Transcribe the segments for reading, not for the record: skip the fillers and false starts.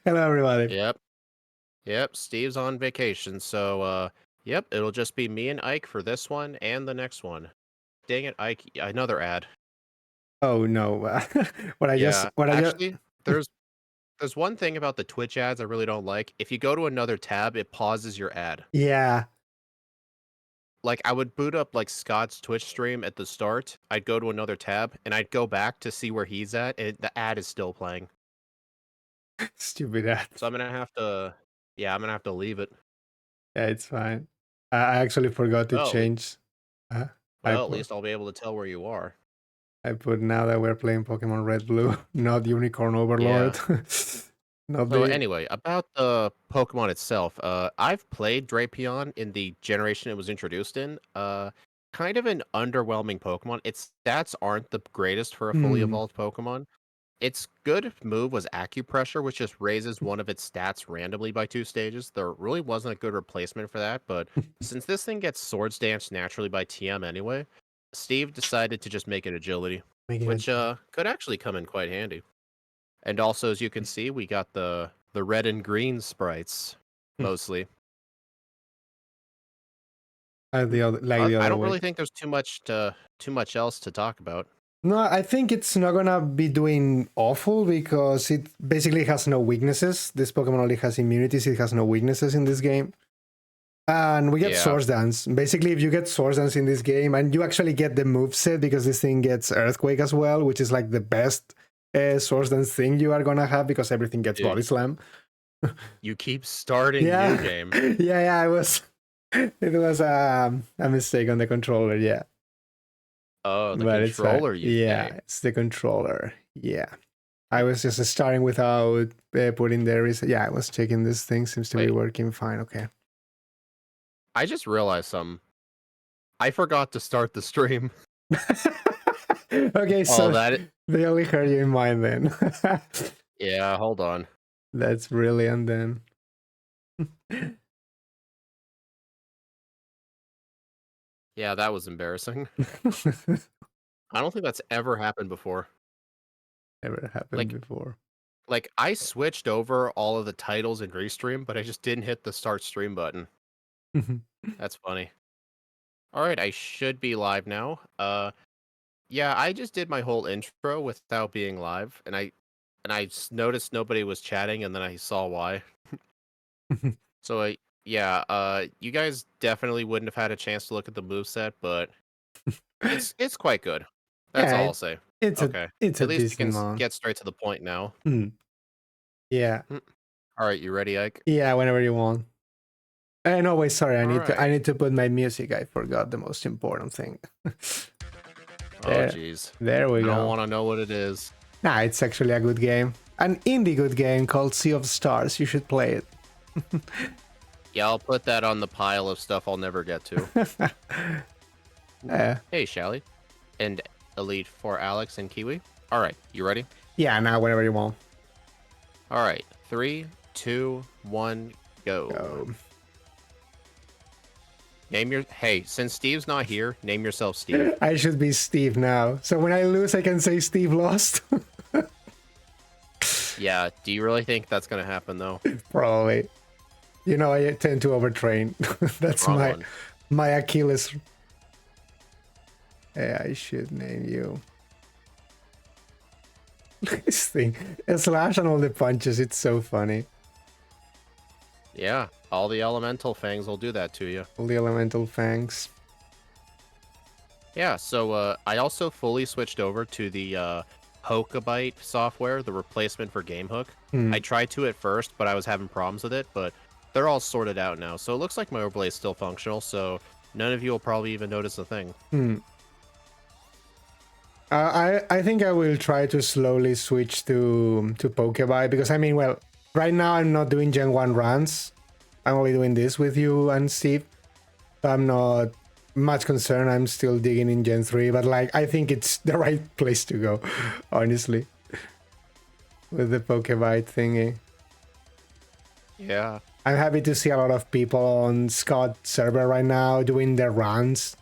Hello, everybody. Yep. Yep. Steve's on vacation, so yep, it'll just be me and Ike for this one and the next one. Dang it, Ike, another ad. Oh no, Yeah. what I just, Actually, there's one thing about the Twitch ads I really don't like. If you go to another tab, it pauses your ad. yeah, Like I would boot up like Scott's Twitch stream at the start, I'd go to another tab and I'd go back to see where he's at, and the ad is still playing. stupid ad. So I'm gonna have to yeah, I'm gonna have to leave it. Yeah, it's fine. I actually forgot to Well, change. Uh, I at put least I'll be able to tell where you are. I put now that we're playing Pokemon Red Blue, not Unicorn Yeah. Overlord, not So the. anyway, about the Pokemon itself, I've played Drapion in the generation it was introduced in. Kind of an underwhelming Pokemon. Its stats aren't the greatest for a fully Hmm. evolved Pokemon. Its good move was Acupressure, which just raises one of its stats randomly by 2 stages. There really wasn't a good replacement for that, but since this thing gets Swords Dance naturally by TM anyway, Steve decided to just make it Agility, Making which it. could actually come in quite handy. And also, as you can see, we got the red and green sprites mostly. The other, like the I other don't way. really think there's too much else to talk about. No, I think it's not gonna be doing awful because it basically has no weaknesses. This Pokemon only has immunities. It has no weaknesses in this game. And we get Yeah, Source Dance. Basically, if you get Source Dance in this game, and you actually get the move set because this thing gets Earthquake as well, which is like the best Source Dance thing you are gonna have because everything gets dude, Body Slam. you keep starting new Yeah, game. yeah. I was. It was a mistake on the controller. Yeah, Oh, the but it's fine. controller, you Yeah, say? it's the controller. Yeah, I was just starting without putting the reset. Yeah, I was checking this thing. Seems to be Wait, working fine. Okay. I just realized something. I forgot to start the stream. Okay, Oh, so that they only heard you in mine then. yeah. Hold on. That's brilliant then. Yeah, that was embarrassing. I don't think that's ever happened before. Never happened Like, before. I switched over all of the titles in Restream, but I just didn't hit the start stream button. That's funny. All right, I should be live now. Yeah, I just did my whole intro without being live, and noticed nobody was chatting, and then I saw why. So yeah, you guys definitely wouldn't have had a chance to look at the moveset, but it's quite good. That's Yeah, all I'll say. Okay, it's a at least we can decent one. get straight to the point now. Yeah. Mm. All right, you ready, Ike? Yeah, whenever you want. No, wait, sorry. All I right. need to put my music. I forgot the most important thing. Oh, there, jeez. there we I don't go. want to know what it is. Nah, it's actually a good game. An indie good game called Sea of Stars. You should play it. Yeah, I'll put that on the pile of stuff I'll never get to. uh, Hey, Shally. And Elite for Alex and Kiwi. All right, you ready? yeah, now whenever you want. All right, 3, 2, 1, go. Go. Name your. Hey, since Steve's not here, name yourself Steve. I should be Steve now. So when I lose, I can say Steve lost. Yeah, do you really think that's gonna happen though? Probably. You know, I tend to overtrain. That's Wrong one. my Achilles. Yeah, I should name you. This thing, a slash on all the punches. It's so funny. Yeah, all the elemental fangs will do that to you. All the elemental fangs. Yeah, so I also fully switched over to the Pokebite software, the replacement for GameHook. I tried to at first, but I was having problems with it, but they're all sorted out now. So it looks like my overlay is still functional, so none of you will probably even notice a thing. I think I will try to slowly switch to Pokebite because I mean, well, right now I'm not doing Gen 1 runs. I'm only doing this with you and Steve. So I'm not much concerned. I'm still digging in Gen 3, but like I think it's the right place to go, honestly. With the Pokebite thingy. Yeah. I'm happy to see a lot of people on Scott server right now doing their runs.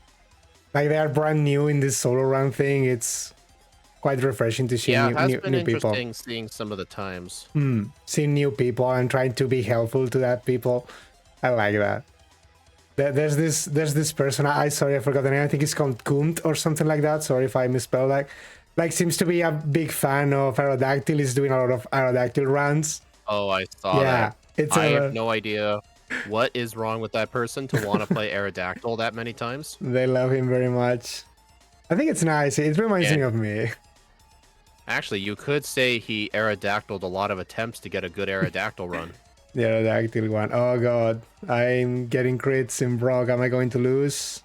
Like they are brand new in this solo run thing. It's quite refreshing to see Yeah, it has new, been new people. interesting seeing some of the times. Seeing new people and trying to be helpful to that people. I like that. There's this person. Sorry, I forgot the name. I think it's called Kunt or something like that. Sorry if I misspelled that. Like, seems to be a big fan of Aerodactyl. He's doing a lot of Aerodactyl runs. Oh, I saw that. It's I have no idea what is wrong with that person to want to play Aerodactyl that many times. They love him very much. I think it's nice. It reminds me of me. Actually, you could say he Aerodactyled a lot of attempts to get a good Aerodactyl run. The Aerodactyl one. Oh god. I'm getting crits in Brock. Am I going to lose?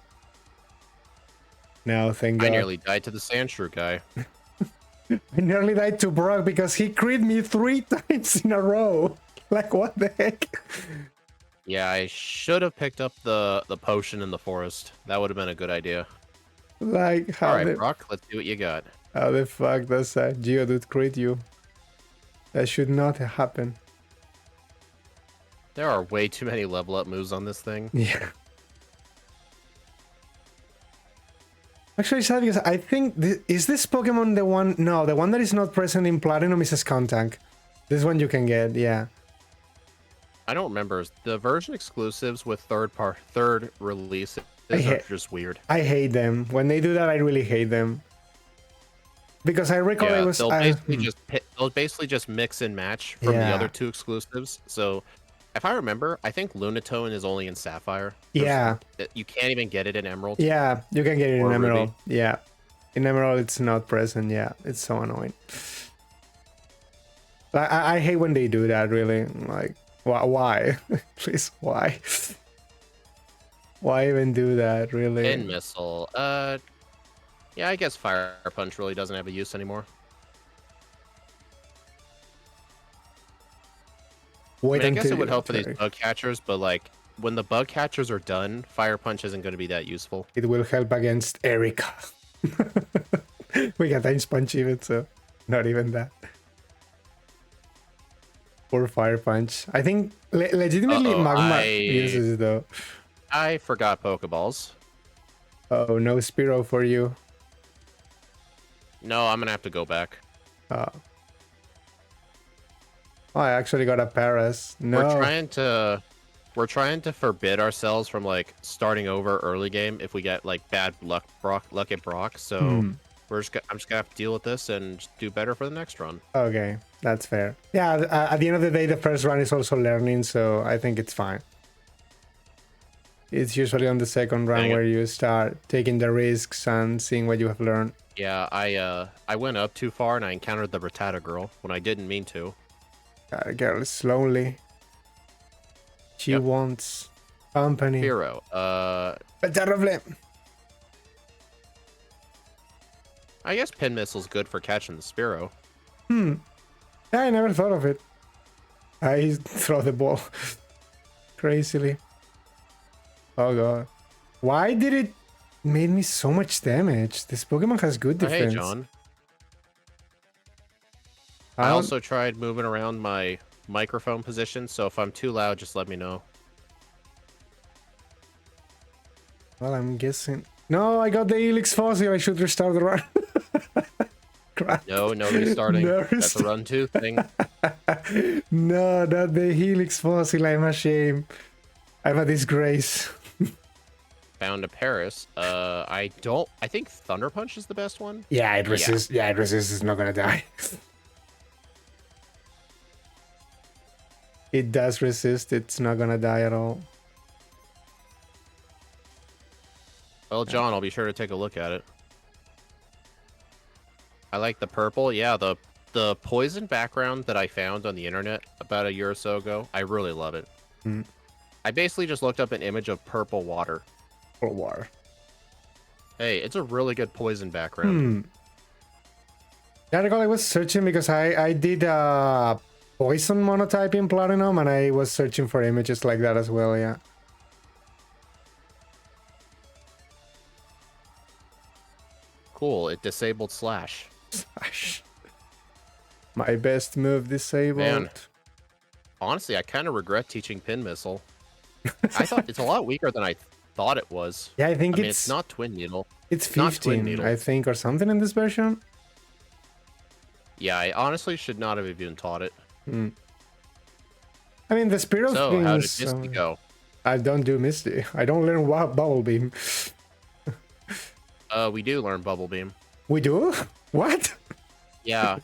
No, thank God. I nearly died to the Sandshrew guy. I nearly died to Brock because he crit me 3 times in a row. Like, what the heck? Yeah, I should have picked up the potion in the forest. That would have been a good idea. Like, how Alright, Brock, let's see what you got. How the fuck does a Geodude crit you? That should not happen. There are way too many level up moves on this thing. Yeah. Actually, sad because I think is this Pokemon the one? No, the one that is not present in Platinum is a Skuntank. This one you can get, yeah. I don't remember the version exclusives with third releases are just weird. I hate them when they do that. I really hate them because I recall yeah, it was. They'll basically just mix and match from the other 2 exclusives. So, if I remember, I think Lunatone is only in Sapphire. Yeah. You can't even get it in Emerald. Yeah, you can get it in Emerald. Ruby. Yeah. In Emerald, it's not present. Yeah, it's so annoying. I hate when they do that, really. Like, why? Please, why? Why even do that, really? Pin Missile. Yeah, I guess Fire Punch really doesn't have a use anymore. I guess it would help for these bug catchers, but like when the bug catchers are done, Fire Punch isn't going to be that useful. It will help against Erika. We got Ice Punch even, so not even that. Or Fire Punch. I think legitimately Magma uses it though. I forgot Pokeballs. Oh, no Spearow for you. No, I'm going to have to go back. Oh, I actually got a Paras. No. We're trying to forbid ourselves from like starting over early game if we get like bad luck at Brock. So I'm just gonna have to deal with this and do better for the next run. Okay, that's fair. Yeah, at the end of the day, the first run is also learning, so I think it's fine. It's usually on the second run where you start taking the risks and seeing what you have learned. Yeah, I went up too far and I encountered the Rattata girl when I didn't mean to. Girl is lonely. She wants company. Hero. Terrible. I guess Pin Missile's good for catching the Spearow. Yeah, I never thought of it. I throw the ball crazily. Oh god. Why did it made me so much damage? This Pokemon has good defense. Hey, John. I also tried moving around my microphone position, so if I'm too loud, just let me know. Well, I'm guessing... No, I got the Helix Fossil. I should restart the run. Crap. No restarting. That's a run 2 thing. No, not the Helix Fossil. I'm ashamed. I'm a disgrace. Found a Paris. I think Thunder Punch is the best one. Yeah, it resists. Yeah, it resists. It's not gonna die. It does resist. It's not gonna die at all. Well, John, I'll be sure to take a look at it. I like the purple. Yeah, the poison background that I found on the internet about a year or so ago. I really love it. I basically just looked up an image of purple water. Purple water. Hey, it's a really good poison background. Yeah, I was searching because I did poison monotype in Platinum, and I was searching for images like that as well, yeah. Cool, it disabled Slash. Slash. My best move disabled. Man. Honestly, I kind of regret teaching Pin Missile. I thought it's a lot weaker than I thought it was. Yeah, I think it's not Twin Needle. It's 15, I think, or something in this version. Yeah, I honestly should not have even taught it. Mm. I mean, the spirit of So, how did things. Misty go? I don't do Misty. I don't learn Bubble Beam. We do learn Bubble Beam. We do? What? Yeah.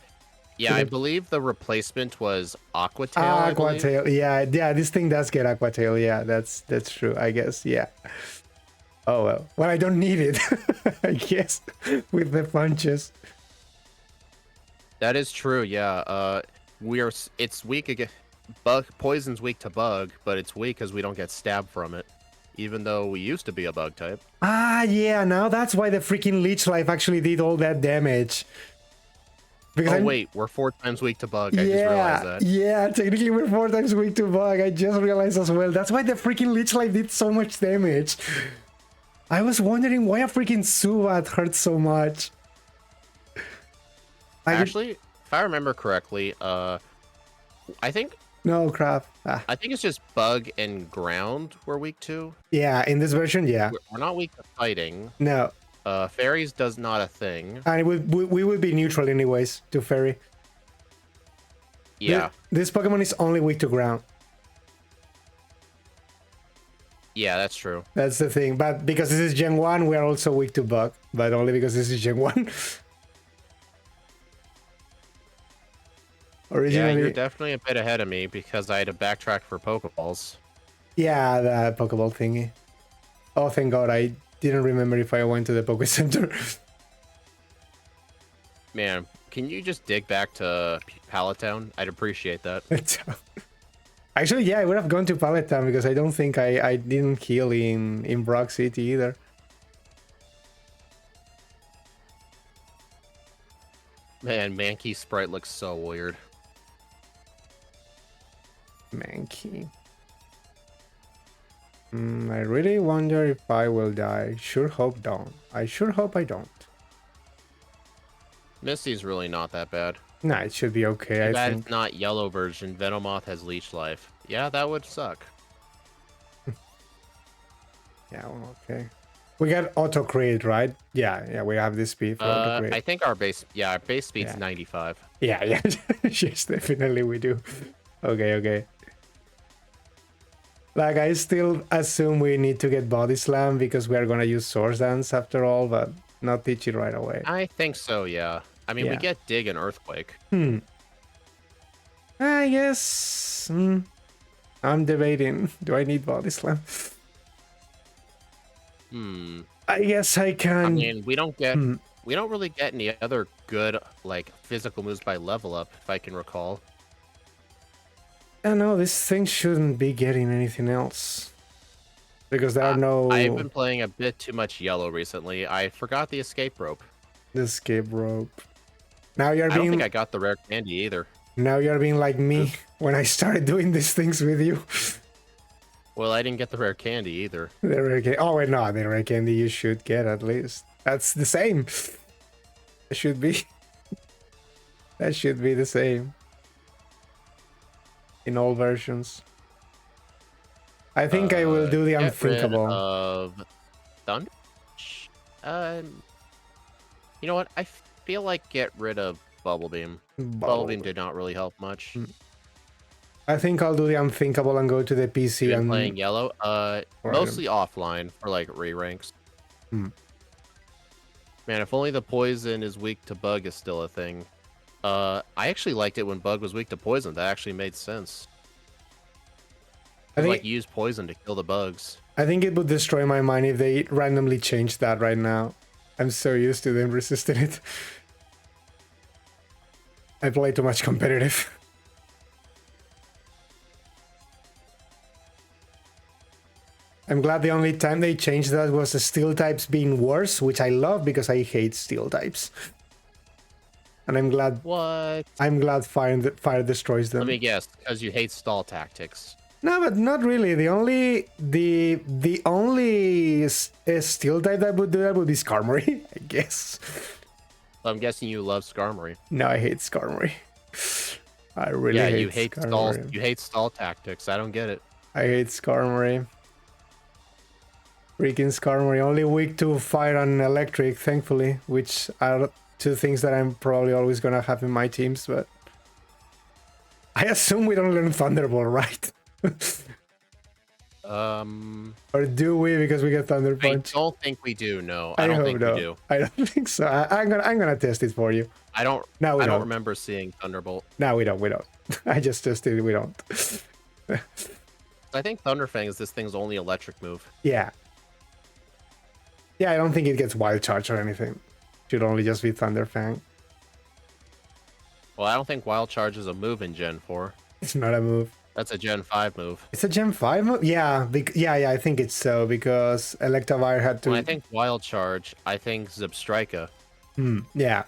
Yeah, I believe the replacement was Aqua Tail, I Aqua believe. Tail. Yeah, yeah, this thing does get Aqua Tail. Yeah, that's true, I guess. Yeah. Oh well. Well, I don't need it. I guess with the punches. That is true, yeah. It's weak again. Poison's weak to bug, but it's weak because we don't get stabbed from it. Even though we used to be a bug type. Ah, yeah, now that's why the freaking Leech Life actually did all that damage. Because wait, we're 4 times weak to bug. I just realized that. Yeah, technically we're 4 times weak to bug. I just realized as well. That's why the freaking Leech Life did so much damage. I was wondering why a freaking Subat hurt so much. Actually, if I remember correctly, I think... No, crap. I think it's just bug and ground we're weak to. Yeah, in this version, yeah. We're not weak to fighting. No. Fairies does not a thing. And we would be neutral anyways to Fairy. Yeah. This Pokemon is only weak to ground. Yeah, that's true. That's the thing. But because this is Gen 1, we are also weak to bug. But only because this is Gen 1. Originally, yeah, you're definitely a bit ahead of me because I had to backtrack for Pokeballs. Yeah, the Pokeball thingy. Oh, thank God, I didn't remember if I went to the Poke Center. Man, can you just dig back to Pallet Town? I'd appreciate that. Actually, yeah, I would have gone to Pallet Town because I don't think I didn't heal in Brock City either. Man, Mankey's sprite looks so weird. Mankey. I really wonder if I will die. Sure hope don't. I sure hope I don't. Misty's really not that bad. Nah, it should be okay, I think. It's not yellow version. Venomoth has leech life. Yeah, that would suck. Yeah, well, okay. We got auto crate, right? Yeah, we have this speed for auto crate. I think our base speed's 95. Yeah, yes, definitely we do. Okay. Like, I still assume we need to get Body Slam because we are gonna use Source Dance after all, but not teach it right away. I think so, yeah. I mean, we get Dig and Earthquake. I guess... I'm debating. Do I need Body Slam? I guess I can... I mean, we don't really get any other good, like, physical moves by level up, if I can recall. I know, this thing shouldn't be getting anything else. Because there are no... I've been playing a bit too much yellow recently. I forgot the escape rope. The escape rope. Now you're being... I don't think I got the rare candy either. Now you're being like me when I started doing these things with you. Well, I didn't get the rare candy either. The rare candy... Oh, wait, no, the rare candy you should get at least. That's the same. It should be. That should be the same. In all versions. I think I will do the unthinkable. Rid of Thunder? You know what? I feel like get rid of Bubble Beam. Bubble Beam did not really help much. I think I'll do the unthinkable and go to the PC and playing yellow. Mostly offline for like re-ranks. Man, if only the poison is weak to bug is still a thing. I actually liked it when bug was weak to poison. That actually made sense. I think, like, use poison to kill the bugs. I think it would destroy my mind if they randomly changed that right now. I'm so used to them resisting it. I play too much competitive. I'm glad the only time they changed that was the steel types being worse, which I love because I hate steel types. And I'm glad. What? I'm glad fire destroys them. Let me guess, because you hate stall tactics. No, but not really. The only steel type that would do that would be Skarmory, I guess. Well, I'm guessing you love Skarmory. No, I hate Skarmory. I really hate you hate Skarmory. You hate stall tactics. I don't get it. I hate Skarmory. Freaking Skarmory, only weak to fire and electric, thankfully, which are two things that I'm probably always gonna have in my teams, but I assume we don't learn Thunderbolt, right? Or do we, because we get Thunder Punch? I don't think we do. No, I I don't hope think we no. do. I don't think so. I'm gonna test it for you. I don't. No, we I don't. don't remember seeing Thunderbolt. No, we don't. We don't. I just tested it. We don't. I think Thunderfang is this thing's only electric move. Yeah. Yeah, I don't think it gets Wild Charge or anything. It should only just be Thunderfang. Well, I don't think Wild Charge is a move in Gen 4. It's not a move. That's a Gen 5 move. It's a Gen 5 move? Yeah, yeah, I think it's so, because Electivire had to... When I think Wild Charge, I think Zebstrika. Yeah.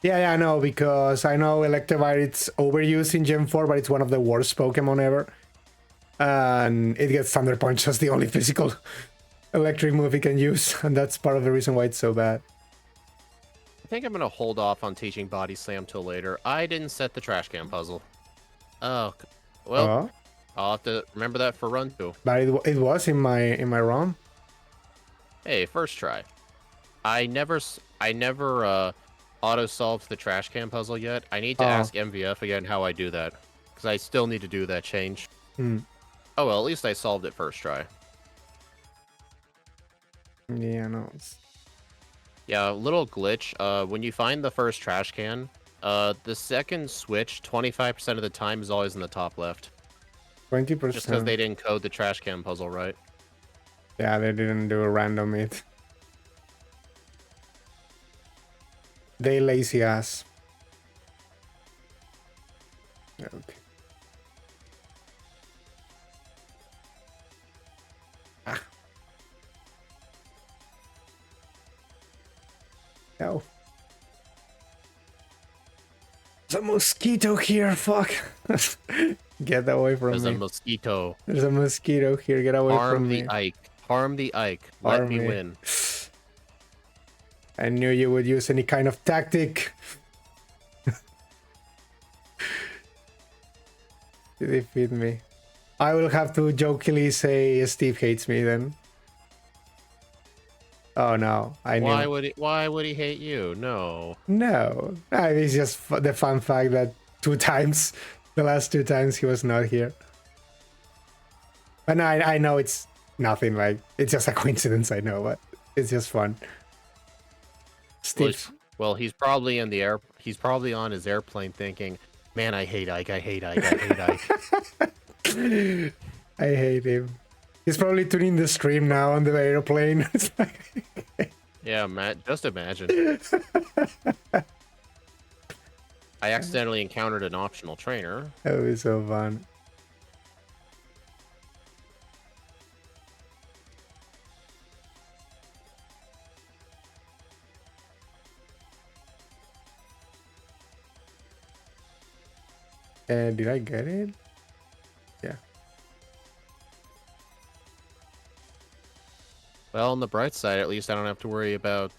Yeah, I know, because I know Electivire, it's overused in Gen 4, but it's one of the worst Pokemon ever. And it gets Thunder Punch as the only physical electric move it can use, and that's part of the reason why it's so bad. I think I'm going to hold off on teaching Body Slam till later. I didn't set the trash can puzzle. Oh, well, I'll have to remember that for run 2. But it was in my ROM. Hey, first try. I never auto-solved the trash can puzzle yet. I need to ask MVF again how I do that, because I still need to do that change. Oh, well, at least I solved it first try. Yeah, no. Yeah, a little glitch. When you find the first trash can, the second switch, 25% of the time, is always in the top left. 20%. Just because they didn't code the trash can puzzle right. Yeah, they didn't do a random it. They lazy ass. Okay. No. There's a mosquito here, fuck. Get away from me. There's a mosquito. There's a mosquito here, get away from me. Harm the Ike. Harm the Ike. Let me win. I knew you would use any kind of tactic. To defeat me. I will have to jokingly say Steve hates me then. Oh no, I knew. Why would he hate you? No. No. It's just the fun fact that the last two times he was not here. And I know it's nothing, like, it's just a coincidence, I know, but it's just fun. Steve. Well, he's probably in the air. He's probably on his airplane thinking, man, I hate Ike, I hate Ike, I hate Ike. I hate him. He's probably tuning the stream now on the airplane. It's like... Yeah, Matt, just imagine. I accidentally encountered an optional trainer. That would be so fun. Did I get it? Yeah. Well, on the bright side, at least I don't have to worry about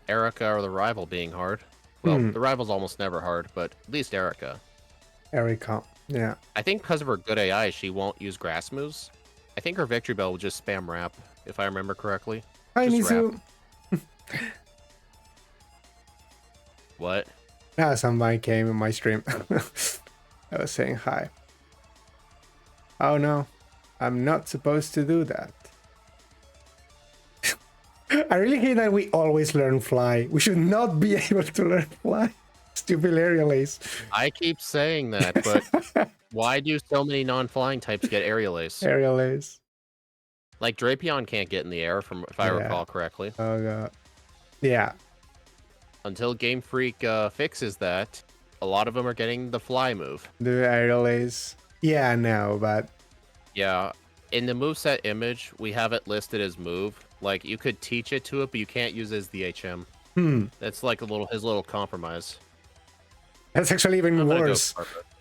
Erica or the rival being hard. Well, the rival's almost never hard, but at least Erica. Erica, yeah. I think because of her good AI, she won't use grass moves. I think her Victory Bell will just spam Wrap, if I remember correctly. Hi, Just Nizu. What? Somebody came in my stream. I was saying hi. Oh no, I'm not supposed to do that. I really hate that we always learn Fly. We should not be able to learn Fly. Stupid Aerial Ace. I keep saying that, but why do so many non-flying types get Aerial Ace? Aerial Ace. Like Drapion can't get in the air, if I recall correctly. Oh god. Yeah. Until Game Freak fixes that, a lot of them are getting the fly move. The Aerial Ace. Yeah, no, but... Yeah. In the moveset image, we have it listed as move. Like, you could teach it to it, but you can't use it as the HM. That's like his little compromise. That's actually even worse.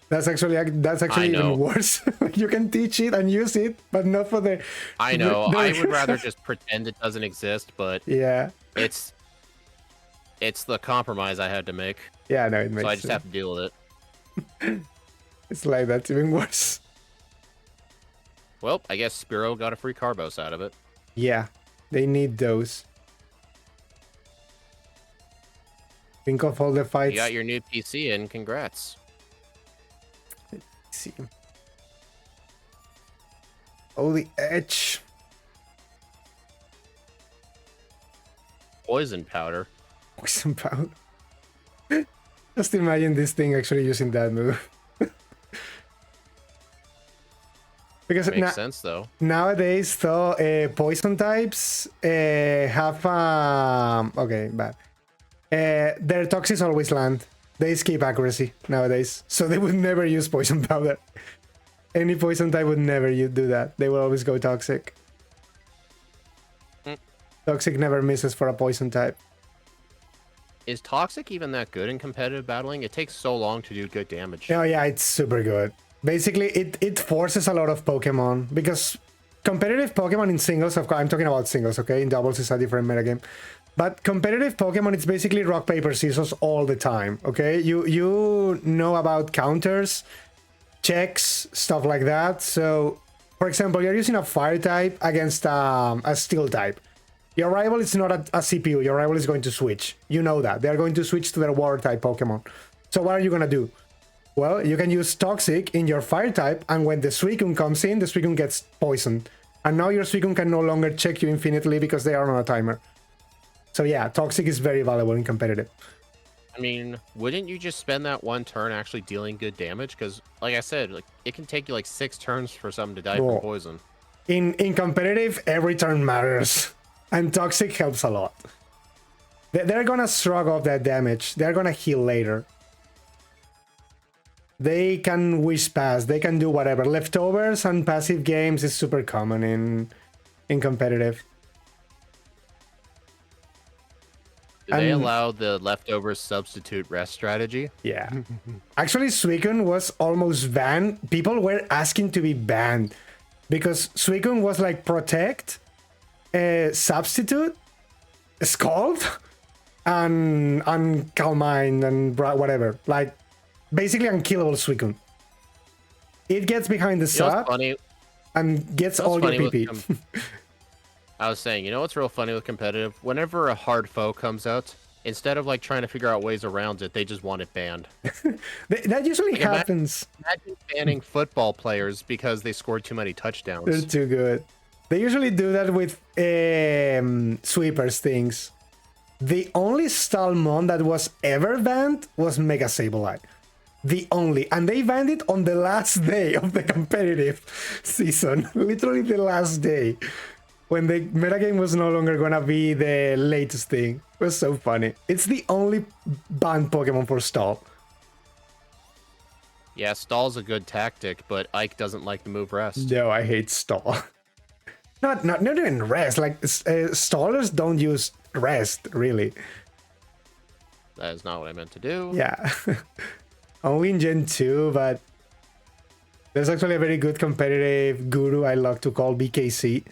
That's actually even worse. You can teach it and use it, but not for the... I know. I would rather just pretend it doesn't exist, but... Yeah. It's the compromise I had to make. Yeah, no, it makes sense. So I just have to deal with it. It's like, that's even worse. Well, I guess Spearow got a free Carbos out of it. Yeah, they need those. Think of all the fights. You got your new PC in. Congrats. Let's see. Oh, the edge. Poison powder. Poison powder. Just imagine this thing actually using that move. Because Makes sense though. Nowadays, though, poison types have okay, bad. Their toxics always land. They skip accuracy nowadays, so they would never use poison powder. Any poison type would never do that. They will always go toxic. Toxic never misses for a poison type. Is toxic even that good in competitive battling? It takes so long to do good damage. Oh yeah, it's super good. Basically, it forces a lot of Pokemon, because competitive Pokemon in singles, of course, I'm talking about singles, okay? In doubles is a different metagame. But competitive Pokemon, it's basically rock, paper, scissors all the time, okay? You know about counters, checks, stuff like that. So, for example, you're using a fire type against a steel type. Your rival is not a CPU, your rival is going to switch. You know that. They're going to switch to their water type Pokemon. So what are you gonna do? Well, you can use Toxic in your fire type, and when the Suicune comes in, the Suicune gets poisoned. And now your Suicune can no longer check you infinitely because they are on a timer. So yeah, Toxic is very valuable in competitive. I mean, wouldn't you just spend that one turn actually dealing good damage? Because, like I said, like it can take you like 6 turns for something to die from poison. In competitive, every turn matters. And Toxic helps a lot. They're gonna shrug off that damage. They're gonna heal later. They can wish pass, they can do whatever. Leftovers and passive games is super common in competitive. Do they allow the leftovers substitute rest strategy? Yeah. Actually, Suicune was almost banned. People were asking to be banned because Suicune was like protect, substitute, scald, and calm mind and whatever. Like, basically unkillable Suicune. It gets behind the sub and gets all your PP. I was saying, you know what's real funny with competitive? Whenever a hard foe comes out, instead of like trying to figure out ways around it, they just want it banned. That usually happens. Imagine banning football players because they scored too many touchdowns. They're too good. They usually do that with sweepers things. The only Stalmon that was ever banned was Mega Sableye. The only. And they banned it on the last day of the competitive season. Literally the last day. When the metagame was no longer gonna be the latest thing. It was so funny. It's the only banned Pokemon for Stall. Yeah, Stall's a good tactic, but Ike doesn't like the move Rest. No, I hate Stall. Not even Rest. Like, Stallers don't use Rest, really. That is not what I meant to do. Yeah. Only in Gen 2, but there's actually a very good competitive guru I love to call BKC.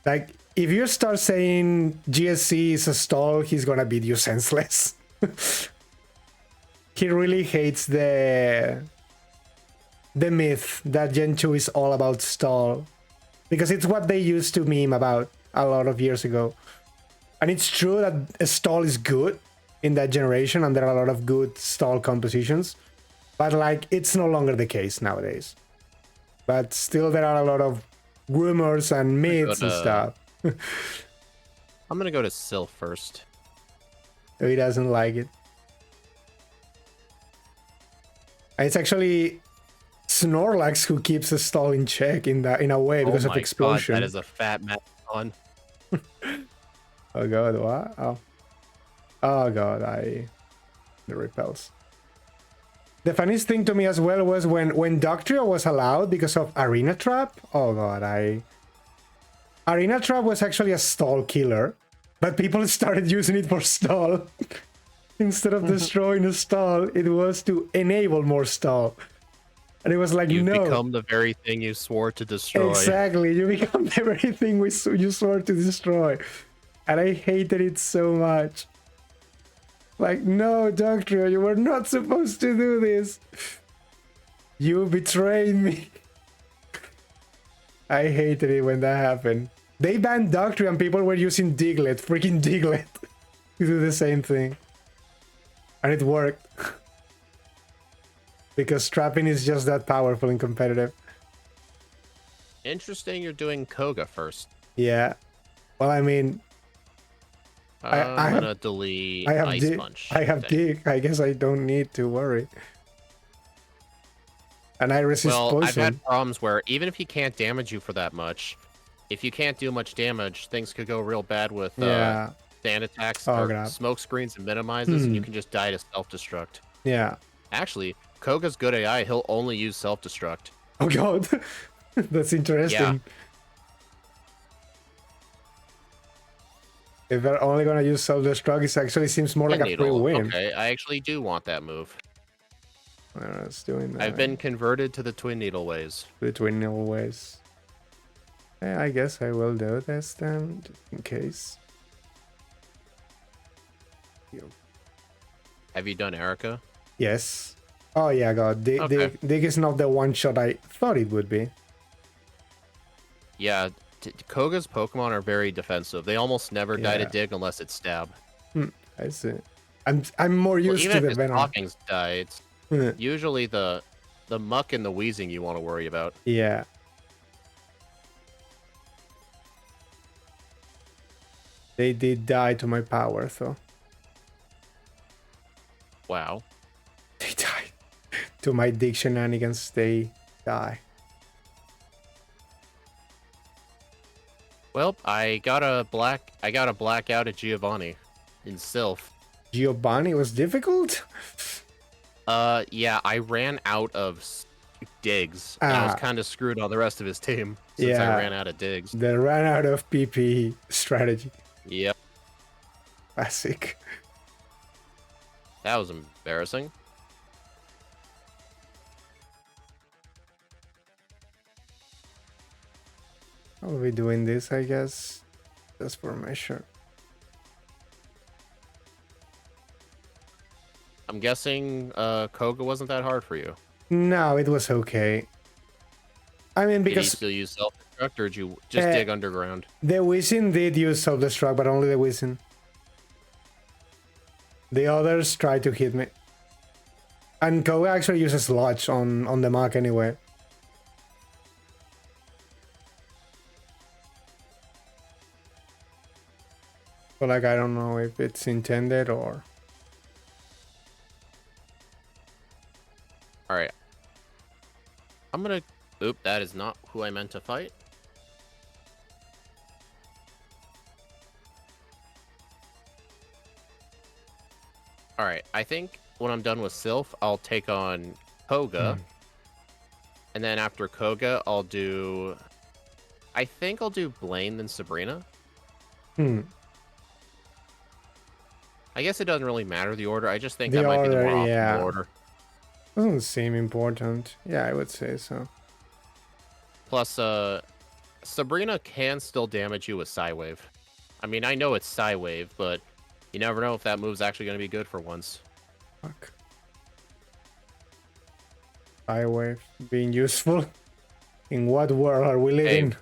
Like, if you start saying GSC is a stall, he's gonna beat you senseless. He really hates the myth that Gen 2 is all about stall. Because it's what they used to meme about a lot of years ago. And it's true that a stall is good in that generation, and there are a lot of good stall compositions. But, like, it's no longer the case nowadays. But still, there are a lot of rumors and myths and stuff. I'm gonna go to Sylph first. He doesn't like it. And it's actually Snorlax who keeps the stall in check in a way because of explosion. God, that is a fat on. Oh god, what? Oh god, the repels. The funniest thing to me as well was when Doctrio was allowed because of Arena Trap. Oh god, Arena Trap was actually a stall killer, but people started using it for stall. Instead of destroying a stall, it was to enable more stall. And it was like, you no. become the very thing you swore to destroy. Exactly, you become the very thing you swore to destroy. And I hated it so much. Like, no, Doctor, you were not supposed to do this. You betrayed me. I hated it when that happened. They banned Doctor and people were using Diglett, freaking Diglett, to do the same thing. And it worked. Because Drapion is just that powerful and competitive. Interesting you're doing Koga first. Yeah. Well, I mean... I'm gonna delete Ice Punch. I have Dig. I guess I don't need to worry. And I resist poison. I've had problems where even if he can't damage you for that much, if you can't do much damage, things could go real bad with stand attacks or smoke screens and minimizes, and you can just die to self-destruct. Yeah. Actually, Koga's good AI. He'll only use self-destruct. Oh god. That's interesting. Yeah. If they're only gonna use self-destruct, it actually seems more like a free win. Okay, I actually do want that move. Let's doing that. I've been converted to the Twin Needle ways. The Twin Needle ways. Yeah, I guess I will do this then, just in case. Have you done Erica? Yes. Oh yeah, God. Dig is not the one shot I thought it would be. Yeah, Koga's Pokemon are very defensive. They almost never die to Dig unless it's Stab. I see. I'm more used to the Venom. Even if die, it's usually the Muck and the Wheezing you want to worry about. Yeah. They did die to my power, though. Wow. They died. To my Dig shenanigans, they die. Well, I got a black out at Giovanni in Sylph. Giovanni was difficult? Yeah, I ran out of digs. And I was kind of screwed on the rest of his team since I ran out of digs. They ran out of PP strategy. Yep. Classic. That was embarrassing. I'll be doing this, I guess, just for measure. I'm guessing Koga wasn't that hard for you. No, it was okay. I mean, because... Did you still use self-destruct, or did you just dig underground? The Wizzing did use self-destruct, but only the Wizzing. The others tried to hit me. And Koga actually uses Sludge on the mark anyway. But like, I don't know if it's intended or... Alright. I'm gonna... Oop, that is not who I meant to fight. Alright, I think when I'm done with Sylph, I'll take on Koga. And then after Koga, I'll do... I think I'll do Blaine then Sabrina. I guess it doesn't really matter the order. I just think that might be the more optimal order. Doesn't seem important. Yeah, I would say so. Plus, Sabrina can still damage you with Psywave. I mean, I know it's Psywave, but you never know if that move's actually going to be good for once. Fuck. Psywave being useful? In what world are we living? Hey,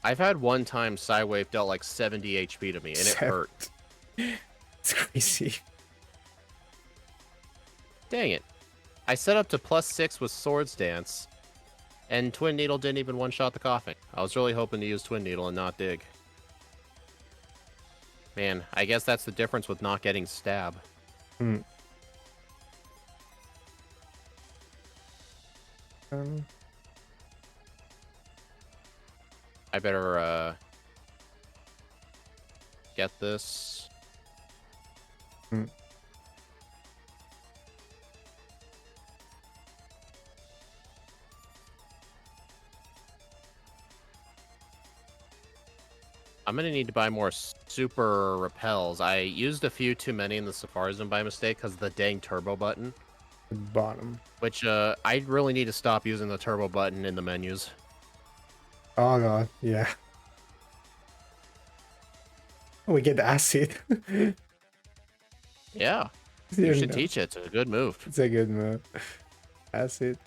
I've had one time Psywave dealt like 70 HP to me, and it hurt. It's crazy. Dang it. I set up to +6 with Swords Dance, and Twin Needle didn't even one-shot the Coughing. I was really hoping to use Twin Needle and not Dig. Man, I guess that's the difference with not getting Stab. I better, get this. I'm gonna need to buy more super repels. I used a few too many in the Safari Zone by mistake because of the dang turbo button. Bottom. Which, I really need to stop using the turbo button in the menus. Oh god, yeah. We get acid. Yeah. You should teach it. It's a good move. It's a good move. Acid.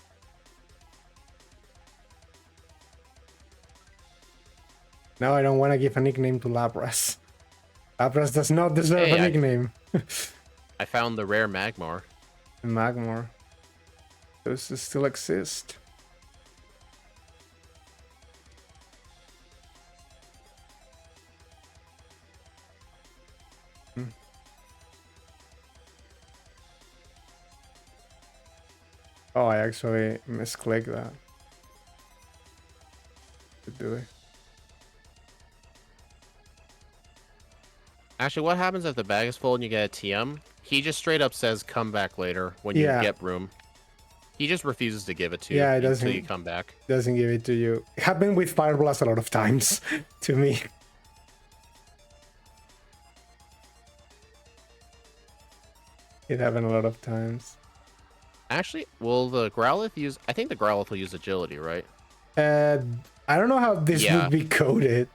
Now I don't want to give a nickname to Lapras. Lapras does not deserve a nickname. I found the rare Magmar. Magmar. Those still exist. Oh, I actually misclicked that. To do it. Actually, what happens if the bag is full and you get a TM? He just straight up says, come back later when you get room. He just refuses to give it to you until you come back. Doesn't give it to you. It happened with Fire Blast a lot of times to me. It happened a lot of times. Actually, will the Growlithe use... I think the Growlithe will use agility, right? I don't know how this would be coded.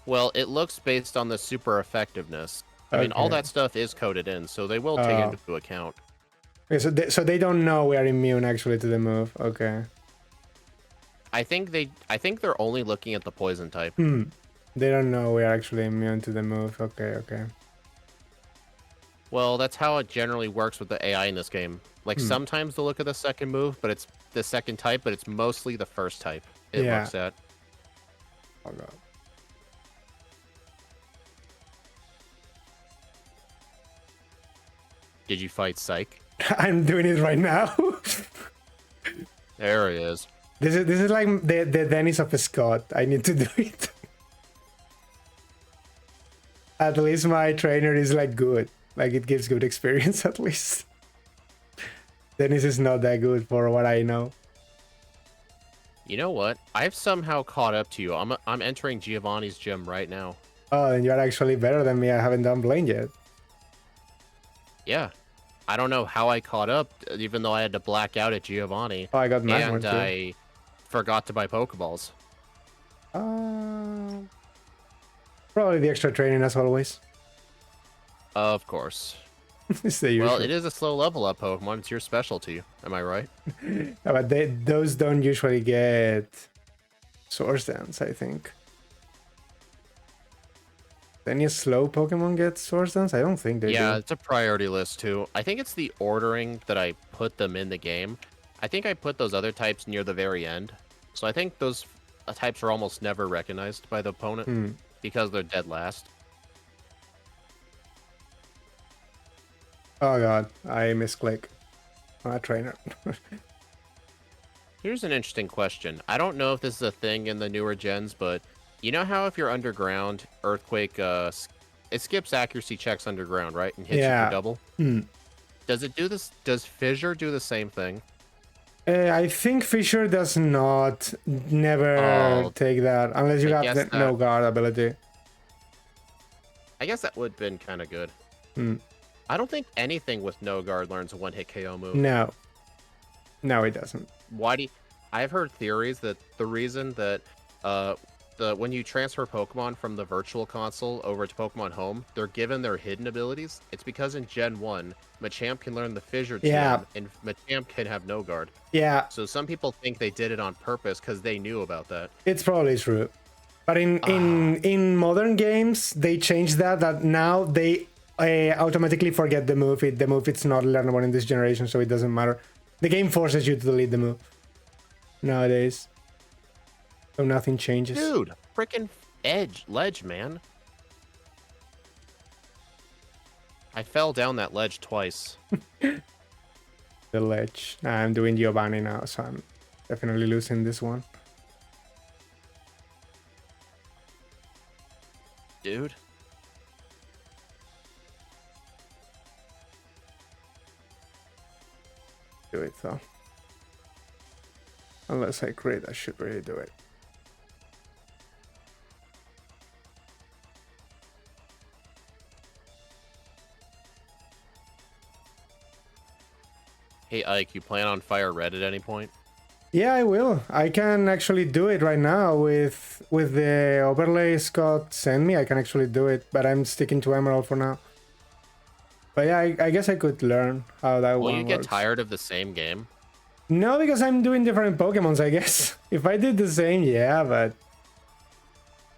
Well, it looks based on the super effectiveness. I mean, all that stuff is coded in, so they will take it into account. Okay, so they don't know we are immune actually to the move. Okay. I think they're only looking at the poison type. They don't know we are actually immune to the move. Okay, okay. Well, that's how it generally works with the AI in this game. Like, sometimes they'll look at the second move, but it's the second type, but it's mostly the first type it looks at. Oh, God. Did you fight Psych? I'm doing it right now. There he is. This is like the Dennis of Scott. I need to do it. At least my trainer is like good. Like it gives good experience at least. Dennis is not that good for what I know. You know what? I've somehow caught up to you. I'm entering Giovanni's gym right now. Oh, then you're actually better than me. I haven't done Blaine yet. Yeah. I don't know how I caught up, even though I had to black out at Giovanni. Oh, I got Magmar and too. I forgot to buy Pokeballs. Probably the extra training as always. Of course. It's the usual. Well, it is a slow level up Pokemon. It's your specialty. Am I right? Yeah, but those don't usually get Source Dance, I think. Any slow Pokemon get Source Dance? I don't think they do. Yeah, it's a priority list too. I think it's the ordering that I put them in the game. I think I put those other types near the very end. So I think those types are almost never recognized by the opponent because they're dead last. Oh god, I misclick on a trainer. Here's an interesting question. I don't know if this is a thing in the newer gens, but you know how if you're underground, Earthquake, it skips accuracy checks underground, right? And hits you for double? Does it do this? Does Fissure do the same thing? I think Fissure does not never take that, unless you have the no guard ability. I guess that would have been kind of good. I don't think anything with no guard learns a one-hit KO move. No. No, it doesn't. Why do you... I've heard theories that the reason that when you transfer Pokemon from the Virtual Console over to Pokemon Home, they're given their hidden abilities. It's because in Gen 1, Machamp can learn the Fissure TM, and Machamp can have no guard. Yeah. So some people think they did it on purpose because they knew about that. It's probably true. But in modern games, they changed that now they automatically forget the move. The move it's not learnable in this generation, so it doesn't matter. The game forces you to delete the move nowadays. So nothing changes. Dude, freaking ledge, man. I fell down that ledge twice. The ledge. I'm doing Giovanni now, so I'm definitely losing this one. Dude. Do it though. Unless I crit, I should really do it. Hey Ike, you plan on Fire Red at any point? Yeah, I will. I can actually do it right now with the overlay Scott sent me. I can actually do it, but I'm sticking to Emerald for now. But yeah, I guess I could learn how that one works. Will you get tired of the same game? No, because I'm doing different Pokemons, I guess. If I did the same, yeah, but...